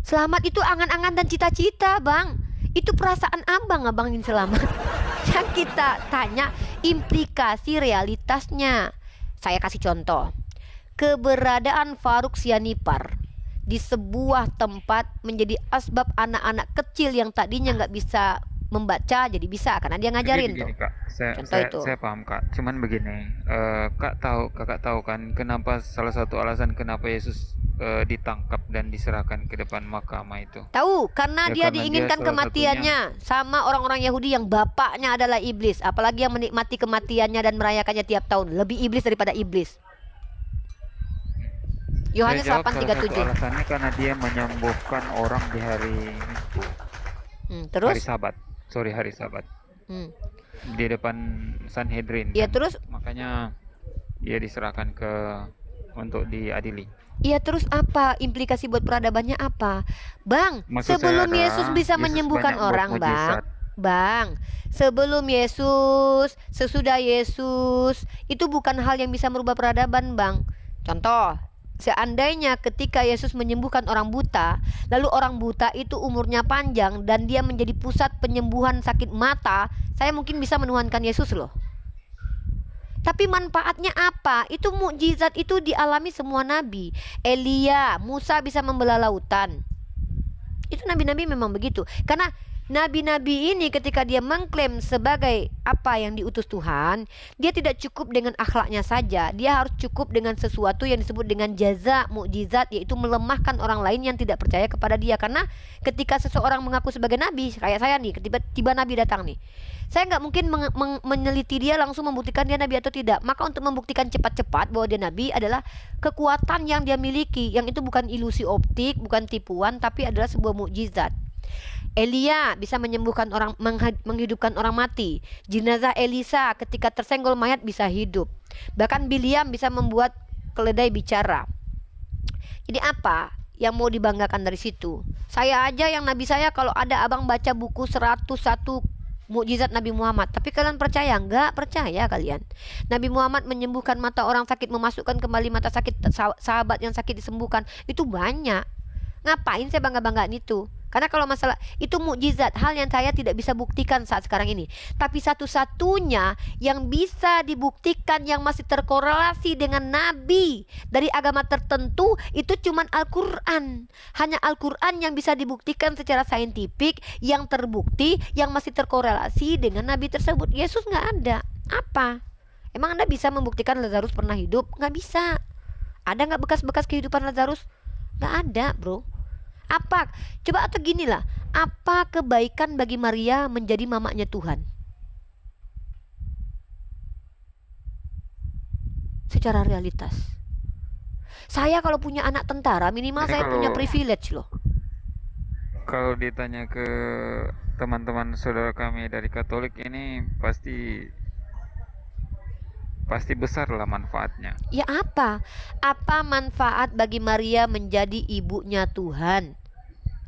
Speaker 1: Selamat itu angan-angan dan cita-cita, Bang. Itu perasaan abang ingin selamat. Yang kita tanya implikasi realitasnya. Saya kasih contoh. Keberadaan Faruk Sianipar di sebuah tempat menjadi asbab anak-anak kecil yang tadinya nggak bisa membaca jadi bisa karena dia ngajarin
Speaker 2: Begini,
Speaker 1: tuh.
Speaker 2: Kak.
Speaker 1: Contoh itu.
Speaker 2: Saya paham, Kak. Cuman begini, kakak tahu kan kenapa salah satu alasan kenapa Yesus ditangkap dan diserahkan ke depan mahkamah itu?
Speaker 1: Tahu, karena
Speaker 2: Ya,
Speaker 1: dia
Speaker 2: karena dia
Speaker 1: diinginkan
Speaker 2: salah
Speaker 1: kematiannya sama orang-orang Yahudi yang bapaknya adalah iblis, apalagi yang menikmati kematiannya dan merayakannya tiap tahun, lebih iblis daripada iblis. Yohanes
Speaker 2: Saya jawab salah satu
Speaker 1: 8:37.
Speaker 2: alasannya karena dia menyembuhkan orang di hari Minggu, hari
Speaker 1: Terus?
Speaker 2: Sabat. Hari Sabat.
Speaker 1: Hmm.
Speaker 2: Di depan Sanhedrin.
Speaker 1: Ya
Speaker 2: kan.
Speaker 1: terus?
Speaker 2: Makanya dia diserahkan untuk diadili.
Speaker 1: Iya terus apa implikasi buat peradabannya apa? Bang,
Speaker 2: Maksud
Speaker 1: sebelum
Speaker 2: saya
Speaker 1: Yesus
Speaker 2: adalah
Speaker 1: bisa
Speaker 2: Yesus
Speaker 1: menyembuhkan
Speaker 2: banyak buat
Speaker 1: orang,
Speaker 2: mujizat.
Speaker 1: Bang, sebelum Yesus, sesudah Yesus, itu bukan hal yang bisa merubah peradaban, Bang. Contoh, seandainya ketika Yesus menyembuhkan orang buta, lalu orang buta itu umurnya panjang dan dia menjadi pusat penyembuhan sakit mata, saya mungkin bisa menuhankan Yesus loh. Tapi manfaatnya apa? Itu mukjizat itu dialami semua nabi. Elia, Musa bisa membelah lautan. Itu nabi-nabi memang begitu. Karena nabi-nabi ini ketika dia mengklaim sebagai apa yang diutus Tuhan, dia tidak cukup dengan akhlaknya saja. Dia harus cukup dengan sesuatu yang disebut dengan jaza, mukjizat, yaitu melemahkan orang lain yang tidak percaya kepada dia. Karena ketika seseorang mengaku sebagai nabi, kayak saya nih, tiba-tiba nabi datang nih, saya nggak mungkin meneliti dia langsung membuktikan dia nabi atau tidak. Maka untuk membuktikan cepat-cepat bahwa dia nabi adalah kekuatan yang dia miliki, yang itu bukan ilusi optik, bukan tipuan, tapi adalah sebuah mukjizat. Elia bisa menyembuhkan orang, menghidupkan orang mati. Jenazah Elisa ketika tersenggol mayat bisa hidup. Bahkan Biliam bisa membuat keledai bicara. Jadi apa yang mau dibanggakan dari situ? Saya aja yang nabi saya, kalau ada abang baca buku 101 mukjizat Nabi Muhammad, tapi kalian percaya? Nggak percaya kalian. Nabi Muhammad menyembuhkan mata orang sakit, memasukkan kembali mata sakit sahabat yang sakit disembuhkan. Itu banyak. Ngapain saya bangga-banggaan itu? Karena kalau masalah itu mukjizat, hal yang saya tidak bisa buktikan saat sekarang ini. Tapi satu-satunya yang bisa dibuktikan yang masih terkorelasi dengan nabi dari agama tertentu itu cuman Al-Quran. Hanya Al-Quran yang bisa dibuktikan secara saintifik, yang terbukti, yang masih terkorelasi dengan nabi tersebut. Yesus nggak ada. Apa? Emang Anda bisa membuktikan Lazarus pernah hidup? Nggak bisa. Ada nggak bekas-bekas kehidupan Lazarus? Nggak ada, bro. Apa? Coba atau gini lah, apa kebaikan bagi Maria menjadi mamanya Tuhan? Secara realitas, saya kalau punya anak tentara minimal
Speaker 2: Jadi
Speaker 1: saya
Speaker 2: kalau-
Speaker 1: punya privilege loh.
Speaker 2: Kalau ditanya ke teman-teman saudara kami dari Katolik ini pasti besar lah manfaatnya.
Speaker 1: Ya apa? Apa manfaat bagi Maria menjadi ibunya Tuhan?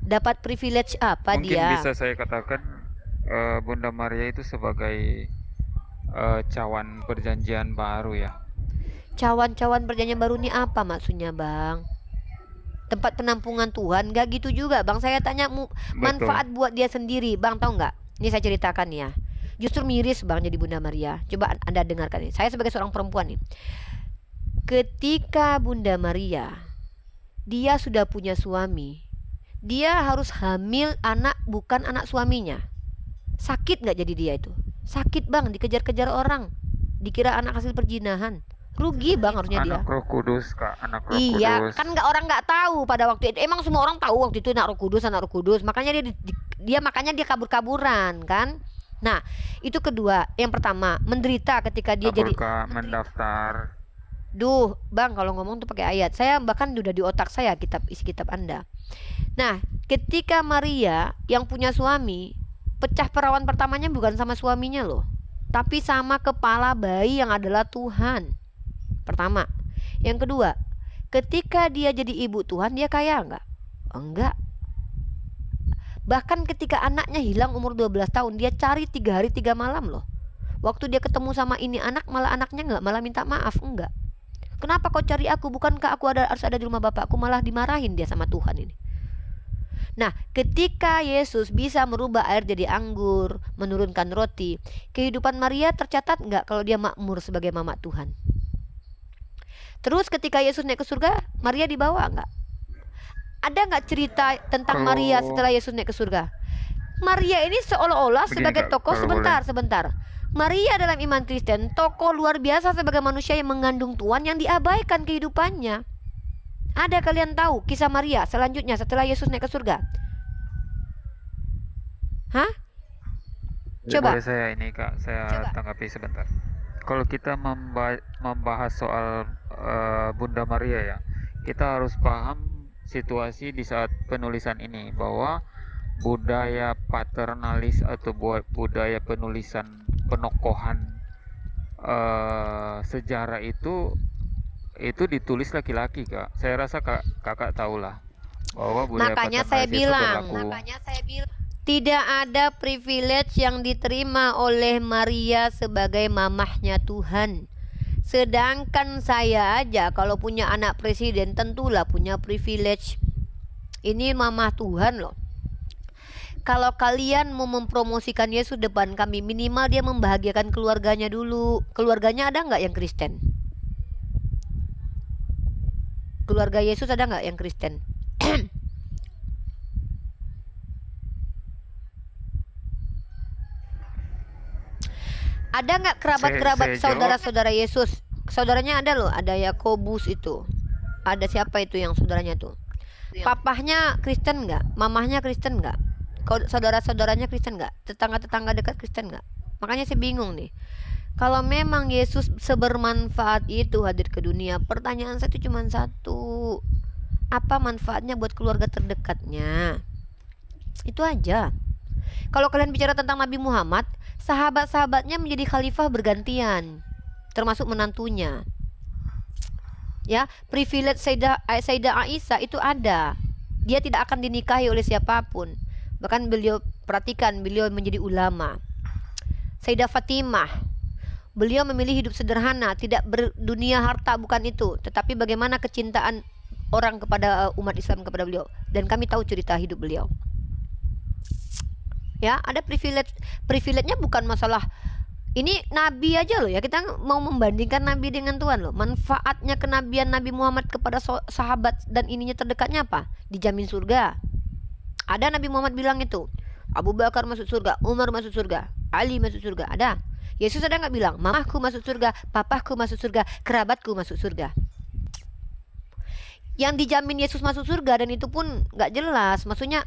Speaker 1: Dapat privilege apa
Speaker 2: Mungkin
Speaker 1: dia?
Speaker 2: bisa saya katakan Bunda Maria itu sebagai cawan perjanjian baru ya.
Speaker 1: Cawan-cawan perjanjian baru ini apa maksudnya, Bang? Tempat penampungan Tuhan? Gak gitu juga, Bang. Saya tanya manfaat buat dia sendiri, Bang. Tahu nggak? Ini saya ceritakan ya. Justru miris, Bang, jadi Bunda Maria. Coba Anda dengarkan ini. Saya sebagai seorang perempuan nih. Ketika Bunda Maria dia sudah punya suami, dia harus hamil anak bukan anak suaminya. Sakit nggak jadi dia itu? Sakit, Bang, dikejar-kejar orang, dikira anak hasil perjinahan. Rugi, Bang, harusnya dia.
Speaker 2: Anak Roh Kudus, Kak, anak Roh
Speaker 1: Iya,
Speaker 2: Kudus.
Speaker 1: kan orang nggak tahu pada waktu itu. Emang semua orang tahu waktu itu anak Roh Kudus. Makanya dia makanya dia kabur-kaburan kan. Nah, itu kedua. Yang pertama, menderita ketika dia jadi
Speaker 2: mendaftar.
Speaker 1: Duh, Bang, kalau ngomong tuh pakai ayat. Saya bahkan udah di otak saya isi kitab Anda. Nah, ketika Maria yang punya suami, pecah perawan pertamanya bukan sama suaminya loh, tapi sama kepala bayi yang adalah Tuhan. Pertama. Yang kedua, ketika dia jadi ibu Tuhan, dia kaya enggak? Enggak. Bahkan ketika anaknya hilang umur 12 tahun, dia cari 3 hari 3 malam loh. Waktu dia ketemu sama ini anak, malah anaknya enggak, malah minta maaf. Enggak. Kenapa kau cari aku? Bukankah aku harus ada di rumah bapakku? Malah dimarahin dia sama Tuhan ini. Nah, ketika Yesus bisa merubah air jadi anggur, menurunkan roti, kehidupan Maria tercatat enggak kalau dia makmur sebagai mama Tuhan? Terus ketika Yesus naik ke surga, Maria dibawa enggak? Ada nggak cerita tentang Maria setelah Yesus naik ke surga? Maria ini seolah-olah sebagai tokoh, sebentar. Maria dalam iman Kristen, tokoh luar biasa sebagai manusia yang mengandung Tuhan yang diabaikan kehidupannya. Ada kalian tahu kisah Maria selanjutnya setelah Yesus naik ke surga? Hah? Coba.
Speaker 2: Boleh saya ini Kak, saya tanggapi sebentar. Kalau kita membahas soal Bunda Maria ya, kita harus paham situasi di saat penulisan ini, bahwa budaya paternalis atau budaya penulisan penokohan sejarah itu ditulis laki-laki Kak. Saya rasa kakak tahulah bahwa budaya
Speaker 1: makanya saya bilang tidak ada privilege yang diterima oleh Maria sebagai mamahnya Tuhan. Sedangkan saya aja kalau punya anak presiden tentulah punya privilege. Ini mamah Tuhan loh. Kalau kalian mau mempromosikan Yesus depan kami, minimal dia membahagiakan keluarganya dulu. Keluarganya ada nggak yang Kristen? Keluarga Yesus ada nggak yang Kristen? Ada nggak kerabat-kerabat saudara-saudara Yesus? Saudaranya ada loh, ada Yakobus itu. Ada siapa itu yang saudaranya tuh? Papahnya Kristen nggak? Mamahnya Kristen nggak? Saudara-saudaranya Kristen nggak? Tetangga-tetangga dekat Kristen nggak? Makanya saya bingung nih. Kalau memang Yesus sebermanfaat itu hadir ke dunia, pertanyaan saya itu cuma satu. Apa manfaatnya buat keluarga terdekatnya? Itu aja. Kalau kalian bicara tentang Nabi Muhammad, sahabat-sahabatnya menjadi khalifah bergantian, termasuk menantunya. Ya, privilege Sayyidah Aisyah itu ada. Dia tidak akan dinikahi oleh siapapun. Bahkan beliau, perhatikan, beliau menjadi ulama. Sayyidah Fatimah, beliau memilih hidup sederhana, tidak berdunia harta, bukan itu, tetapi bagaimana kecintaan orang kepada umat Islam kepada beliau. Dan kami tahu cerita hidup beliau. Ya, ada privilege-nya bukan masalah ini nabi aja loh ya. Kita mau membandingkan nabi dengan Tuhan loh. Manfaatnya kenabian Nabi Muhammad kepada sahabat dan ininya terdekatnya apa? Dijamin surga. Ada Nabi Muhammad bilang itu, Abu Bakar masuk surga, Umar masuk surga, Ali masuk surga. Ada. Yesus ada nggak bilang, mamahku masuk surga, papaku masuk surga, kerabatku masuk surga? Yang dijamin Yesus masuk surga, dan itu pun nggak jelas. Maksudnya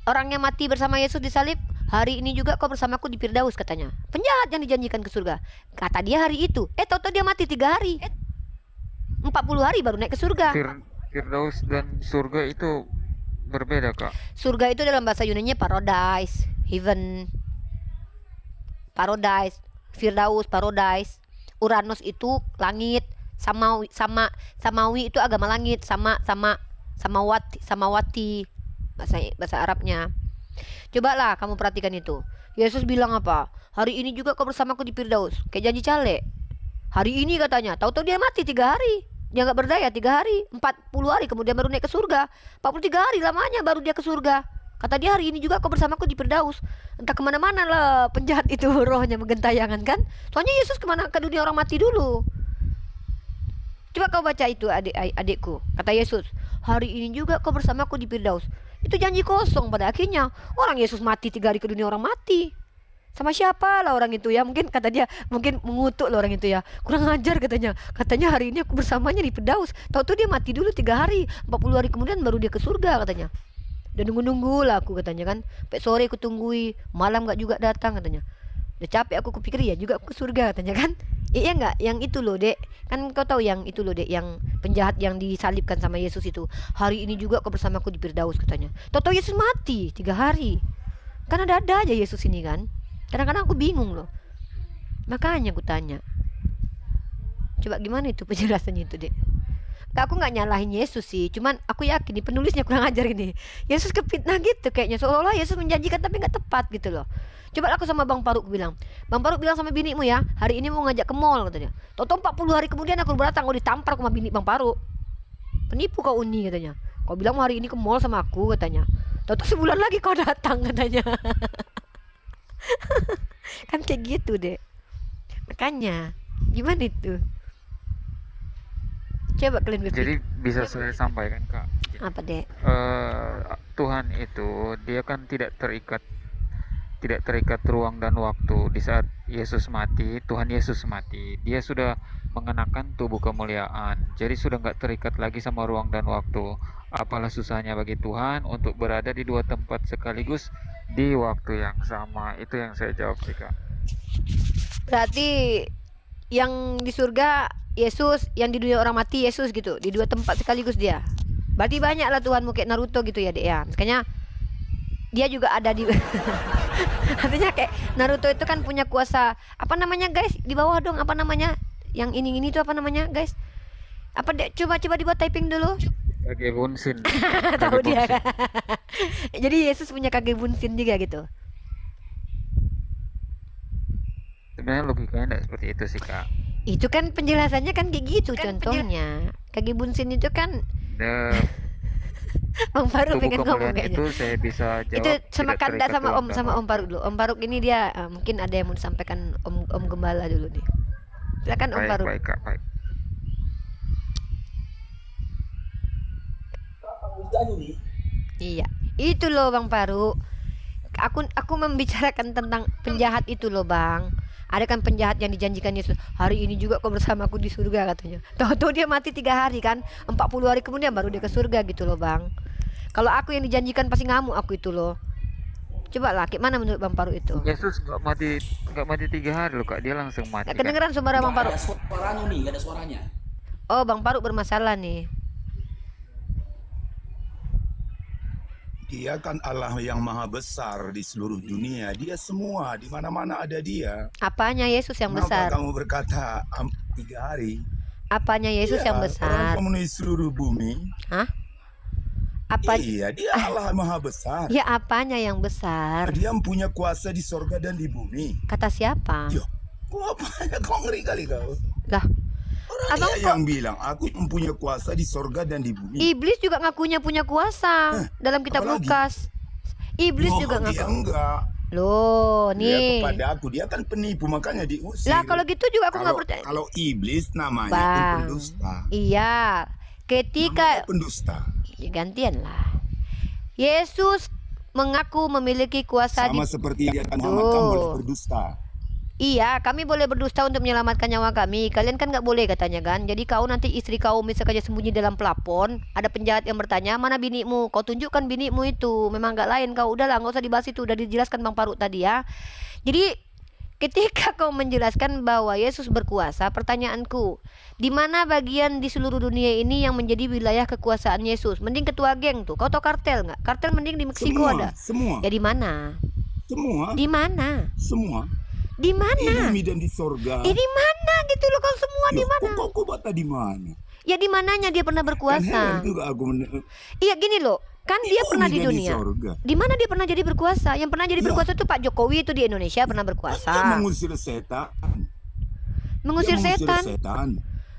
Speaker 1: orang yang mati bersama Yesus disalib, hari ini juga kau bersamaku di Firdaus katanya. Penjahat yang dijanjikan ke surga. Kata dia hari itu. Tahu-tahu dia mati 3 hari. 40 hari baru naik ke surga.
Speaker 2: Firdaus dan surga itu berbeda Kak.
Speaker 1: Surga itu dalam bahasa Yunani paradise, heaven. Paradise, Firdaus, paradise. Uranus itu langit, samawi itu agama langit, samawati. Bahasa Arabnya. Cobalah kamu perhatikan itu. Yesus bilang apa? Hari ini juga kau bersamaku di Firdaus. Kayak janji cale. Hari ini katanya. Tahu-tahu dia mati 3 hari. Dia nggak berdaya 3 hari. 40 hari kemudian baru naik ke surga. 43 hari lamanya baru dia ke surga. Kata dia hari ini juga kau bersamaku di Firdaus. Entah kemana-mana lah penjahat itu rohnya menggentayangan kan. Soalnya Yesus kemana? Ke dunia orang mati dulu. Coba kau baca itu adikku. Kata Yesus, hari ini juga kau bersamaku di Firdaus. Itu janji kosong pada akhirnya. Orang Yesus mati 3 hari ke dunia orang mati. Sama siapa lah orang itu ya? Mungkin kata dia, mungkin mengutuk lah orang itu ya. Kurang ajar katanya. Katanya hari ini aku bersamanya di Firdaus. Tahu-tahu dia mati dulu 3 hari. 40 hari kemudian baru dia ke surga katanya. Udah nunggu-nunggu lah aku katanya kan. Sampai sore aku tunggui, malam nggak juga datang katanya. Udah capek aku kupikir ya juga aku ke surga katanya kan. Iya nggak? Yang itu loh dek. Kan kau tahu yang itu loh dek, yang penjahat yang disalibkan sama Yesus itu. Hari ini juga kau bersamaku di Firdaus katanya. Tahu-tahu Yesus mati 3 hari. Kan ada aja Yesus ini kan. Kadang-kadang aku bingung loh. Makanya aku tanya. Coba gimana itu penjelasannya itu dek? Aku nggak nyalahin Yesus sih, cuman aku yakin nih penulisnya kurang ajar ini. Yesus kefitnah gitu kayaknya, seolah-olah Yesus menjanjikan tapi nggak tepat gitu loh. Coba aku sama Bang Faruk bilang, Bang Faruk bilang sama binimu ya, hari ini mau ngajak ke mall katanya. Toto 40 hari kemudian aku berdatang, ditampar sama bini Bang Faruk. Penipu kau Uni katanya. Kau bilang mau hari ini ke mall sama aku katanya. Toto sebulan lagi kau datang katanya. Kan kayak gitu deh. Makanya gimana itu? Coba kalian berpikir.
Speaker 2: Jadi bisa saya sampaikan Kak,
Speaker 1: Apa deh?
Speaker 2: Tuhan itu dia kan tidak terikat ruang dan waktu. Di saat Yesus mati, Tuhan Yesus mati, dia sudah mengenakan tubuh kemuliaan, jadi sudah nggak terikat lagi sama ruang dan waktu. Apalah susahnya bagi Tuhan untuk berada di 2 tempat sekaligus di waktu yang sama. Itu yang saya jawab sih Kak.
Speaker 1: Berarti yang di surga Yesus, yang di dunia orang mati Yesus gitu, di 2 tempat sekaligus dia. Berarti banyak lah Tuhanmu kayak Naruto gitu ya dek ya. Makanya dia juga ada di artinya kayak Naruto itu kan punya kuasa. Apa namanya guys? Di bawah dong, apa namanya? Yang ini tuh apa namanya guys? Apa dek? Coba dibuat typing dulu.
Speaker 2: Kage Bunshin.
Speaker 1: Tahu dia. Jadi Yesus punya kage Bunshin juga gitu.
Speaker 2: Sebenarnya logikanya tidak seperti itu sih Kak.
Speaker 1: Itu kan penjelasannya kan kayak gitu contohnya. Kage Bunshin itu kan Bang Faruk pengen ngomong kayaknya.
Speaker 2: Itu saya bisa jawab.
Speaker 1: Itu sama
Speaker 2: tidak
Speaker 1: Kanda
Speaker 2: terikat
Speaker 1: sama Om Faruk dulu. Om Faruk ini dia mungkin ada yang mau disampaikan Om Gembala dulu nih. Silakan Om Faruk.
Speaker 2: Baik Kak, baik.
Speaker 1: Iya, itu loh Bang Faruk. Aku membicarakan tentang penjahat itu loh Bang. Ada kan penjahat yang dijanjikan Yesus, hari ini juga kau bersamaku di surga katanya. Tahu-tahu dia mati 3 hari kan, 40 hari kemudian baru dia ke surga gitu loh Bang. Kalau aku yang dijanjikan pasti ngamuk aku itu loh. Coba lah, gimana menurut Bang Faruk itu?
Speaker 2: Yesus nggak mati 3 hari loh Kak, dia langsung mati.
Speaker 1: Gak kedengeran suara Bang Faruk.
Speaker 3: Ada suaranya nih, gak ada suaranya.
Speaker 1: Oh Bang Faruk bermasalah nih.
Speaker 4: Dia kan Allah yang maha besar di seluruh dunia. Dia semua, di mana-mana ada dia.
Speaker 1: Apanya Yesus yang besar?
Speaker 4: Kenapa kamu berkata 3 hari?
Speaker 1: Apanya Yesus yang besar?
Speaker 4: Orang memenuhi seluruh bumi.
Speaker 1: Hah? Apa?
Speaker 4: Iya, dia Allah maha besar.
Speaker 1: Ya apanya yang besar?
Speaker 4: Dia punya kuasa di sorga dan di bumi.
Speaker 1: Kata siapa?
Speaker 4: Yo, kau ngeri kali kau.
Speaker 1: Lah,
Speaker 4: Orang
Speaker 1: Abang
Speaker 4: yang bilang aku mempunyai kuasa di sorga dan di bumi.
Speaker 1: Iblis juga ngakunya punya kuasa dalam kitab
Speaker 4: apalagi?
Speaker 1: Lukas. Iblis juga
Speaker 4: Dia
Speaker 1: ngaku.
Speaker 4: enggak.
Speaker 1: Loh,
Speaker 4: Dia
Speaker 1: nih.
Speaker 4: kepada aku, dia kan penipu makanya diusir.
Speaker 1: Lah kalau gitu juga aku nggak percaya.
Speaker 4: Kalau iblis namanya
Speaker 1: Bang.
Speaker 4: pendusta.
Speaker 1: Iya. Ketika
Speaker 4: Namanya pendusta.
Speaker 1: gantian lah. Yesus mengaku memiliki kuasa
Speaker 4: Sama seperti yang Muhammad kamu boleh berdusta.
Speaker 1: Iya, kami boleh berdusta untuk menyelamatkan nyawa kami. Kalian kan nggak boleh katanya kan. Jadi kau nanti istri kau misalnya sembunyi dalam plafon, ada penjahat yang bertanya, mana binimu? Kau tunjukkan binimu itu. Memang nggak lain kau. Udahlah, nggak usah dibahas itu. Udah dijelaskan Bang Faruk tadi ya. Jadi ketika kau menjelaskan bahwa Yesus berkuasa, pertanyaanku, di mana bagian di seluruh dunia ini yang menjadi wilayah kekuasaan Yesus? Mending ketua geng tuh. Kau tau kartel nggak? Kartel mending di Meksiko ada.
Speaker 4: Semua.
Speaker 1: Ya di mana?
Speaker 4: Semua.
Speaker 1: Di mana?
Speaker 4: Semua.
Speaker 1: Di
Speaker 4: Di
Speaker 1: mana?
Speaker 4: bumi dan di sorga.
Speaker 1: Di mana gitu loh kau semua di mana?
Speaker 4: Kok bata di mana?
Speaker 1: Ya di mananya dia pernah
Speaker 4: Kan
Speaker 1: berkuasa?
Speaker 4: heran juga aku.
Speaker 1: Iya gini loh, kan dia
Speaker 4: bumi
Speaker 1: pernah di
Speaker 4: dan di
Speaker 1: dunia.
Speaker 4: sorga.
Speaker 1: Di mana dia pernah jadi berkuasa? Yang pernah jadi
Speaker 4: Ya.
Speaker 1: berkuasa itu Pak Jokowi itu di Indonesia pernah
Speaker 4: Dia
Speaker 1: berkuasa.
Speaker 4: mengusir setan.
Speaker 1: Mengusir
Speaker 4: Dia
Speaker 1: setan.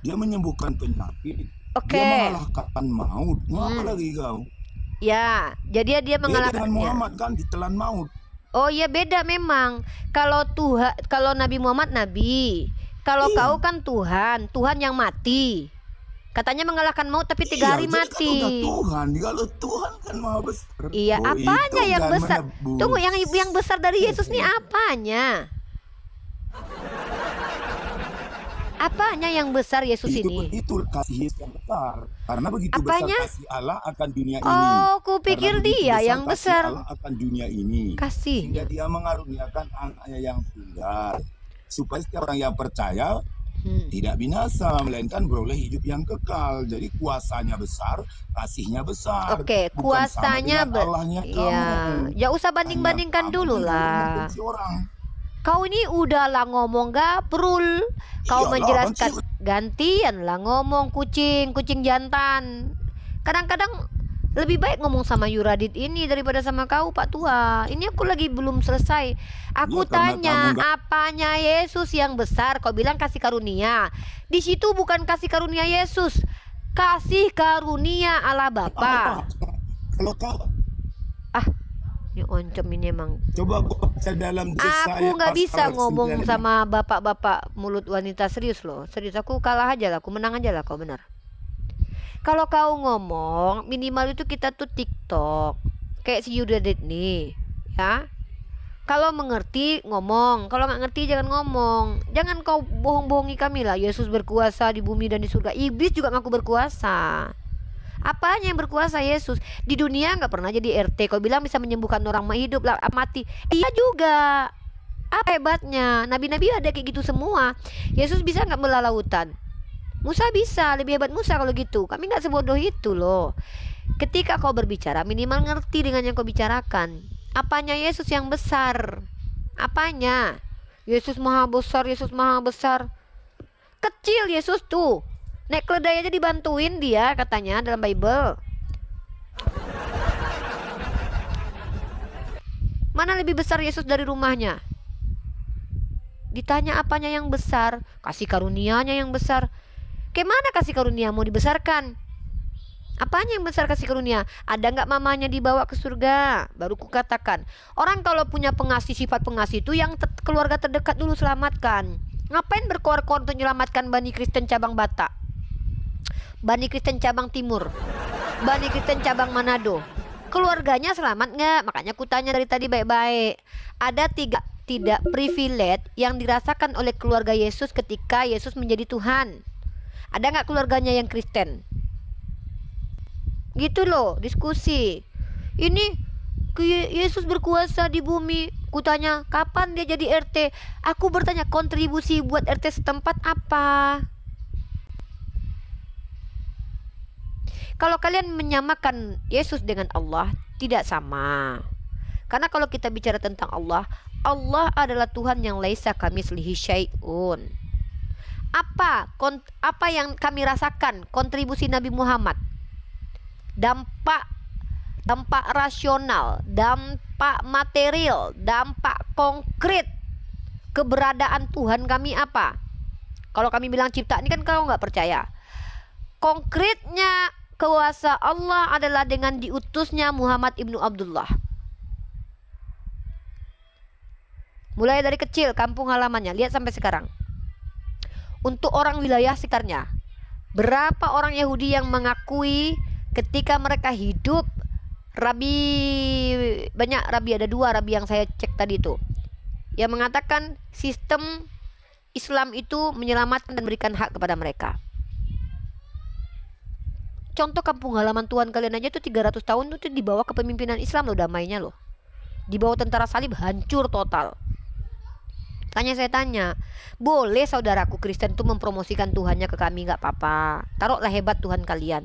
Speaker 4: Dia menyembuhkan penyakit.
Speaker 1: Oke.
Speaker 4: Dia mengalahkan maut. Mau apa lagi kau?
Speaker 1: Ya, jadi dia
Speaker 4: Beda
Speaker 1: mengalahkan.
Speaker 4: dengan
Speaker 1: Ya.
Speaker 4: Muhammad kan ditelan maut.
Speaker 1: Oh iya beda memang. Kalau kalau Nabi Muhammad nabi, kalau
Speaker 4: Iya.
Speaker 1: kau kan Tuhan, Tuhan yang mati. Katanya mengalahkan maut tapi 3 hari
Speaker 4: Iya, jadi
Speaker 1: mati.
Speaker 4: Kan udah Tuhan, kalau Tuhan kan maha besar.
Speaker 1: Iya,
Speaker 4: Oh,
Speaker 1: apanya
Speaker 4: itu
Speaker 1: yang
Speaker 4: kan
Speaker 1: besar?
Speaker 4: menebus.
Speaker 1: Tunggu, yang besar dari Yesus nih apanya? Apanya yang besar Yesus ini?
Speaker 4: Itu kasih Yesus yang besar. Karena begitu
Speaker 1: Apanya?
Speaker 4: besar kasih Allah akan dunia ini.
Speaker 1: Oh, kupikir
Speaker 4: Karena begitu
Speaker 1: dia yang
Speaker 4: kasih
Speaker 1: besar.
Speaker 4: Allah akan dunia ini.
Speaker 1: Kasihnya.
Speaker 4: Sehingga dia mengaruniakan anaknya yang tunggal. Supaya setiap orang yang percaya tidak binasa, melainkan beroleh hidup yang kekal. Jadi kuasanya besar, kasihnya besar.
Speaker 1: Oke,
Speaker 4: Bukan sama
Speaker 1: kuasanya
Speaker 4: dengan Allahnya
Speaker 1: ya,
Speaker 4: kamu.
Speaker 1: ya usah banding-bandingkan
Speaker 4: Hanya
Speaker 1: dulu
Speaker 4: kamu
Speaker 1: lah.
Speaker 4: membenci orang.
Speaker 1: Kau ini udahlah ngomong gaprul. Kau
Speaker 4: Iyalah,
Speaker 1: menjelaskan
Speaker 4: benci.
Speaker 1: gantian lah ngomong kucing jantan. Kadang-kadang lebih baik ngomong sama Yuradit ini daripada sama kau Pak Tua. Ini aku lagi belum selesai. Aku
Speaker 4: Ya, karena
Speaker 1: tanya
Speaker 4: kamu nggak-
Speaker 1: apanya Yesus yang besar. Kau bilang kasih karunia. Di situ bukan kasih karunia Yesus, kasih karunia Allah Bapa.
Speaker 4: Kalau kau
Speaker 1: Ini oncom ini emang.
Speaker 4: coba baca dalam
Speaker 1: Aku nggak bisa ngomong sama bapak-bapak mulut wanita, serius loh. Serius, aku kalah aja lah, aku menang aja lah, kau benar. Kalau kau ngomong, minimal itu kita tuh TikTok. Kayak si Yudadit nih, ya. Kalau mengerti ngomong, kalau nggak ngerti jangan ngomong. Jangan kau bohong-bohongi kami lah. Yesus berkuasa di bumi dan di surga. Iblis juga ngaku berkuasa. Apanya yang berkuasa Yesus? Di dunia nggak pernah jadi RT. Kau bilang bisa menyembuhkan orang hidup lah mati. Iya juga. Apa hebatnya? Nabi-nabi ada kayak gitu semua. Yesus bisa nggak belah lautan? Musa bisa. Lebih hebat Musa kalau gitu. Kami nggak sebodoh itu loh. Ketika kau berbicara minimal ngerti dengan yang kau bicarakan. Apanya Yesus yang besar? Apanya? Yesus maha besar. Yesus maha besar. Kecil Yesus tuh. Naik keledai aja dibantuin dia katanya dalam Bible. Mana lebih besar Yesus dari rumahnya? Ditanya apanya yang besar? Kasih karunianya yang besar. Kemana kasih karunia mau dibesarkan? Apanya yang besar kasih karunia? Ada nggak mamanya dibawa ke surga? Baru kukatakan. Orang kalau punya pengasih, sifat pengasih itu yang keluarga terdekat dulu selamatkan. Ngapain berkoar-koar untuk menyelamatkan Bani Kristen cabang Batak? Bani Kristen cabang Timur, Bani Kristen cabang Manado, keluarganya selamat nggak? Makanya kutanya dari tadi baik-baik. Ada tidak privilege yang dirasakan oleh keluarga Yesus ketika Yesus menjadi Tuhan. Ada nggak keluarganya yang Kristen? Gitu loh, diskusi. Ini Yesus berkuasa di bumi. Kutanya kapan dia jadi RT? Aku bertanya kontribusi buat RT setempat apa? Kalau kalian menyamakan Yesus dengan Allah, tidak sama. Karena kalau kita bicara tentang Allah, Allah adalah Tuhan yang laisa kamitslihi syai'un. Apa yang kami rasakan kontribusi Nabi Muhammad? Dampak rasional, dampak material, dampak konkret keberadaan Tuhan kami apa? Kalau kami bilang cipta, ini kan kau nggak percaya. Konkretnya kuasa Allah adalah dengan diutusnya Muhammad ibnu Abdullah. Mulai dari kecil kampung halamannya, lihat sampai sekarang. Untuk orang wilayah sekitarnya, berapa orang Yahudi yang mengakui ketika mereka hidup banyak rabi, ada 2 rabi yang saya cek tadi itu, yang mengatakan sistem Islam itu menyelamatkan dan memberikan hak kepada mereka. Contoh kampung halaman Tuhan kalian aja tuh 300 tahun tuh di bawah kepemimpinan Islam loh, damainya loh. Di bawah tentara salib hancur total. Saya tanya, boleh saudaraku Kristen tuh mempromosikan Tuhannya ke kami, nggak apa-apa. Taruhlah hebat Tuhan kalian.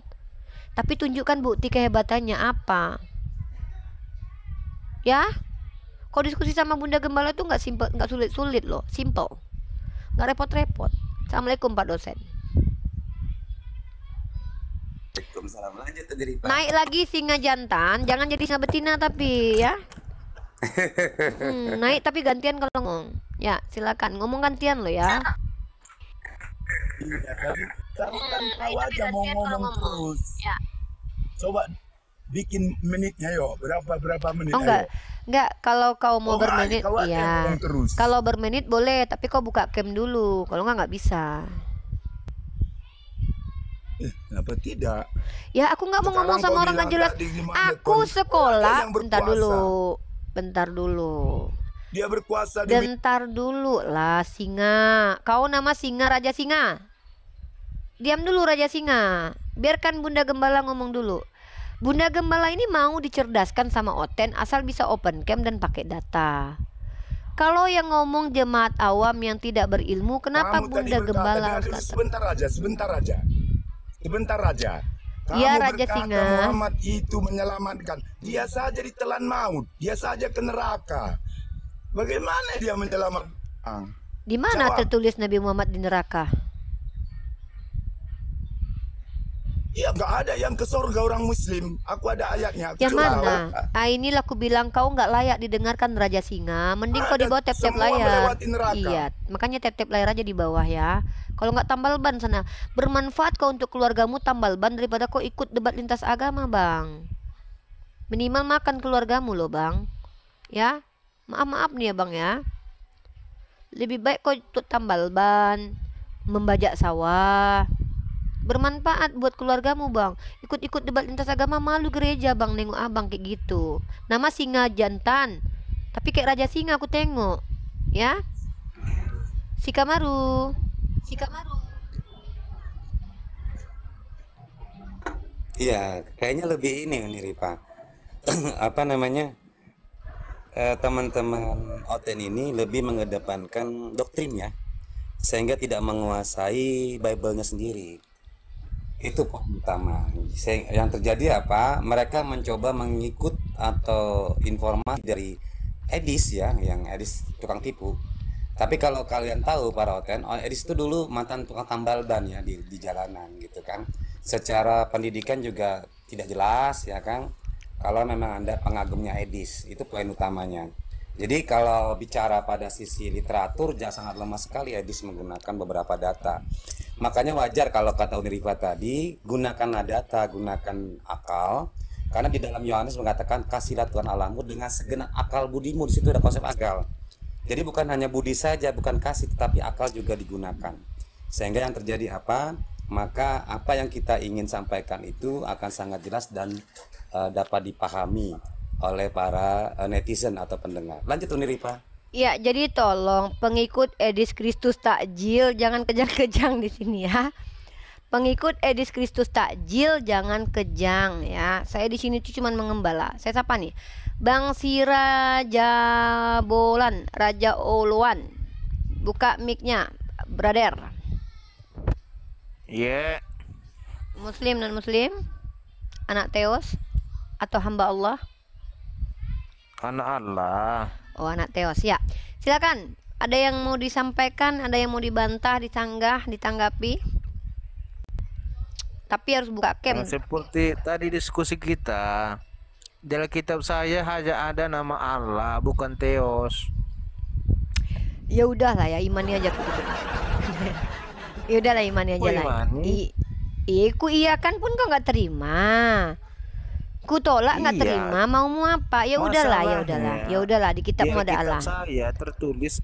Speaker 1: Tapi tunjukkan bukti kehebatannya apa. Ya? Kalau diskusi sama Bunda Gembala tuh nggak sulit-sulit loh, simple. Nggak repot-repot. Assalamualaikum Pak dosen.
Speaker 3: Waalaikumsalam. Lanjut tadi Pak.
Speaker 1: Naik lagi singa jantan, jangan jadi singa betina tapi ya. Naik tapi gantian kalau ngomong. Ya, silakan ngomong gantian lo ya.
Speaker 4: Kamu kan tahu aja mau ngomong terus.
Speaker 1: Ya.
Speaker 4: Coba bikin menitnya yo, berapa menit?
Speaker 1: Oh enggak, kalau kau mau bermenit
Speaker 4: kau aja
Speaker 1: iya.
Speaker 4: ngomong terus.
Speaker 1: Kalau bermenit boleh, tapi kau buka cam dulu. Kalau nggak bisa.
Speaker 4: Kenapa tidak?
Speaker 1: Ya aku nggak mau
Speaker 4: Sekarang
Speaker 1: ngomong sama
Speaker 4: kau
Speaker 1: orang nggak
Speaker 4: bilang
Speaker 1: jelas.
Speaker 4: tadi gimana,
Speaker 1: Aku
Speaker 4: Kon?
Speaker 1: sekolah,
Speaker 4: Ada yang
Speaker 1: bentar
Speaker 4: berkuasa.
Speaker 1: dulu.
Speaker 4: Dia berkuasa di
Speaker 1: Bentar dulu lah, Singa. Kau nama Singa, Raja Singa. Diam dulu, Raja Singa. Biarkan Bunda Gembala ngomong dulu. Bunda Gembala ini mau dicerdaskan sama Oten asal bisa open cam dan pakai data. Kalau yang ngomong jemaat awam yang tidak berilmu, kenapa
Speaker 4: Kamu
Speaker 1: Bunda
Speaker 4: tadi
Speaker 1: Gembala
Speaker 4: berkata,
Speaker 1: harus
Speaker 4: sebentar aja. Sebentar aja. Kamu
Speaker 1: Iya, Raja
Speaker 4: berkata
Speaker 1: Singa.
Speaker 4: Muhammad itu menyelamatkan. Dia saja ditelan maut. Dia saja ke neraka. Bagaimana dia menyelamatkan?
Speaker 1: Di mana
Speaker 4: Jawab.
Speaker 1: tertulis Nabi Muhammad di neraka?
Speaker 4: Ya nggak ada yang ke surga orang muslim. Aku ada ayatnya. Aku
Speaker 1: Yang
Speaker 4: coba
Speaker 1: mana?
Speaker 4: bawa.
Speaker 1: Inilah aku bilang kau nggak layak didengarkan, Raja Singa. Mending kau di
Speaker 4: Ada,
Speaker 1: bawah tap-tap
Speaker 4: semua
Speaker 1: layar.
Speaker 4: melewati neraka.
Speaker 1: Iya, makanya tap-tap layar aja di bawah ya. Kalau nggak tambal ban sana. Bermanfaat kau untuk keluargamu tambal ban daripada kau ikut debat lintas agama, Bang. Minimal makan keluargamu loh, Bang. Ya, maaf nih ya, Bang ya. Lebih baik kau ikut tambal ban, membajak sawah. Bermanfaat buat keluargamu, Bang. Ikut-ikut debat lintas agama, malu gereja, Bang, nengok abang kayak gitu. Nama Singa jantan, tapi kayak Raja Singa aku tengok. Ya, Sikamaru.
Speaker 3: Iya, kayaknya lebih ini nih Rifa. Apa namanya? Teman-teman Oten ini lebih mengedepankan doktrinnya sehingga tidak menguasai Bible-nya sendiri. Itu poin utama. Yang terjadi apa? Mereka mencoba mengikut atau informasi dari Edis ya, yang Edis tukang tipu. Tapi kalau kalian tahu para Oten, Edis itu dulu mantan tukang tambal ban ya di jalanan gitu kan. Secara pendidikan juga tidak jelas ya kan. Kalau memang Anda pengagumnya Edis, itu poin utamanya. Jadi kalau bicara pada sisi literatur, sangat lemah sekali Edis menggunakan beberapa data. Makanya wajar kalau kata Uniriva tadi, gunakanlah data, gunakan akal. Karena di dalam Yohanes mengatakan, kasihlah Tuhan Allahmu dengan segenap akal budimu. Di situ ada konsep akal. Jadi bukan hanya budi saja, bukan kasih, tetapi akal juga digunakan. Sehingga yang terjadi apa? Maka apa yang kita ingin sampaikan itu akan sangat jelas dan dapat dipahami oleh para netizen atau pendengar. Lanjut Uniriva.
Speaker 1: Ya, jadi tolong pengikut Edis Kristus Takjil jangan kejang-kejang di sini ya. Pengikut Edis Kristus Takjil jangan kejang ya. Saya di sini tuh cuman mengembala. Saya siapa nih? Bang Sirajabolan, Raja Oluan. Buka mic-nya, brother.
Speaker 5: Iya.
Speaker 1: Muslim non muslim? Anak Teos atau hamba Allah?
Speaker 5: Anak Allah.
Speaker 1: Oh, anak Teos ya. Silakan. Ada yang mau disampaikan, ada yang mau dibantah, disanggah, ditanggapi. Tapi harus buka cam.
Speaker 5: Seperti tadi diskusi kita, di Alkitab saya hanya ada nama Allah, bukan Theos.
Speaker 1: Ya udahlah ya, imani aja. Ya udahlah, imani aja lah. Ku iya kan pun kau nggak terima. Ku tolak nggak terima, mau apa? Ya udahlah, ya udahlah di kitabmu ada Allah.
Speaker 5: Saya tertulis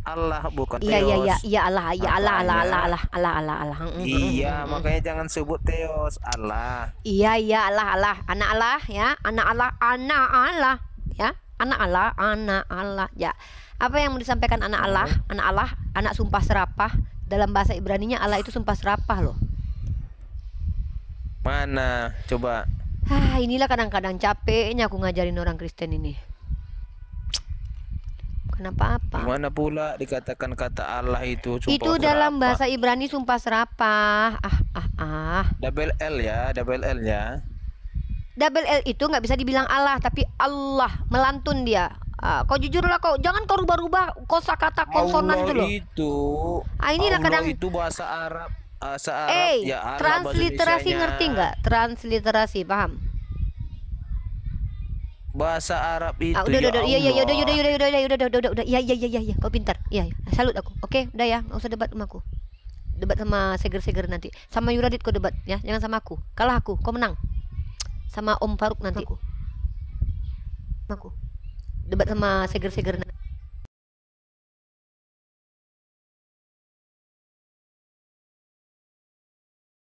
Speaker 5: Allah bukan
Speaker 1: Iya
Speaker 5: Theos.
Speaker 1: iya Allah, Allah.
Speaker 5: Iya, makanya jangan sebut Theos, Allah.
Speaker 1: Iya Allah, anak Allah ya, anak Allah ya, anak Allah ya. Apa yang mau disampaikan anak Allah, anak sumpah serapah. Dalam bahasa Ibraninya Allah itu sumpah serapah loh.
Speaker 5: Mana? Coba.
Speaker 1: Inilah kadang-kadang capeknya aku ngajarin orang Kristen ini. Kenapa apa?
Speaker 5: Mana pula dikatakan kata Allah itu sumpah
Speaker 1: Itu dalam bahasa Ibrani sumpah serapah.
Speaker 5: Double L ya.
Speaker 1: Double L itu nggak bisa dibilang Allah, tapi Allah, melantun dia. Kau jujur lah, kau jangan kau rubah-rubah kosakata konsonan
Speaker 5: Allah
Speaker 1: itu loh. Inilah
Speaker 5: Allah
Speaker 1: kadang
Speaker 5: itu bahasa Arab. Ya Allah,
Speaker 1: transliterasi ngerti nggak? Transliterasi paham?
Speaker 5: Bahasa Arab itu.
Speaker 1: Udah, iya, kau pintar. Iya, salut aku. Oke, udah ya, nggak usah debat sama aku. Debat sama seger-seger nanti. Sama Yuradit kau debat ya, jangan sama aku. Kalah aku, kau menang. Sama Om Faruk nanti. Aku. Debat sama seger-seger nanti.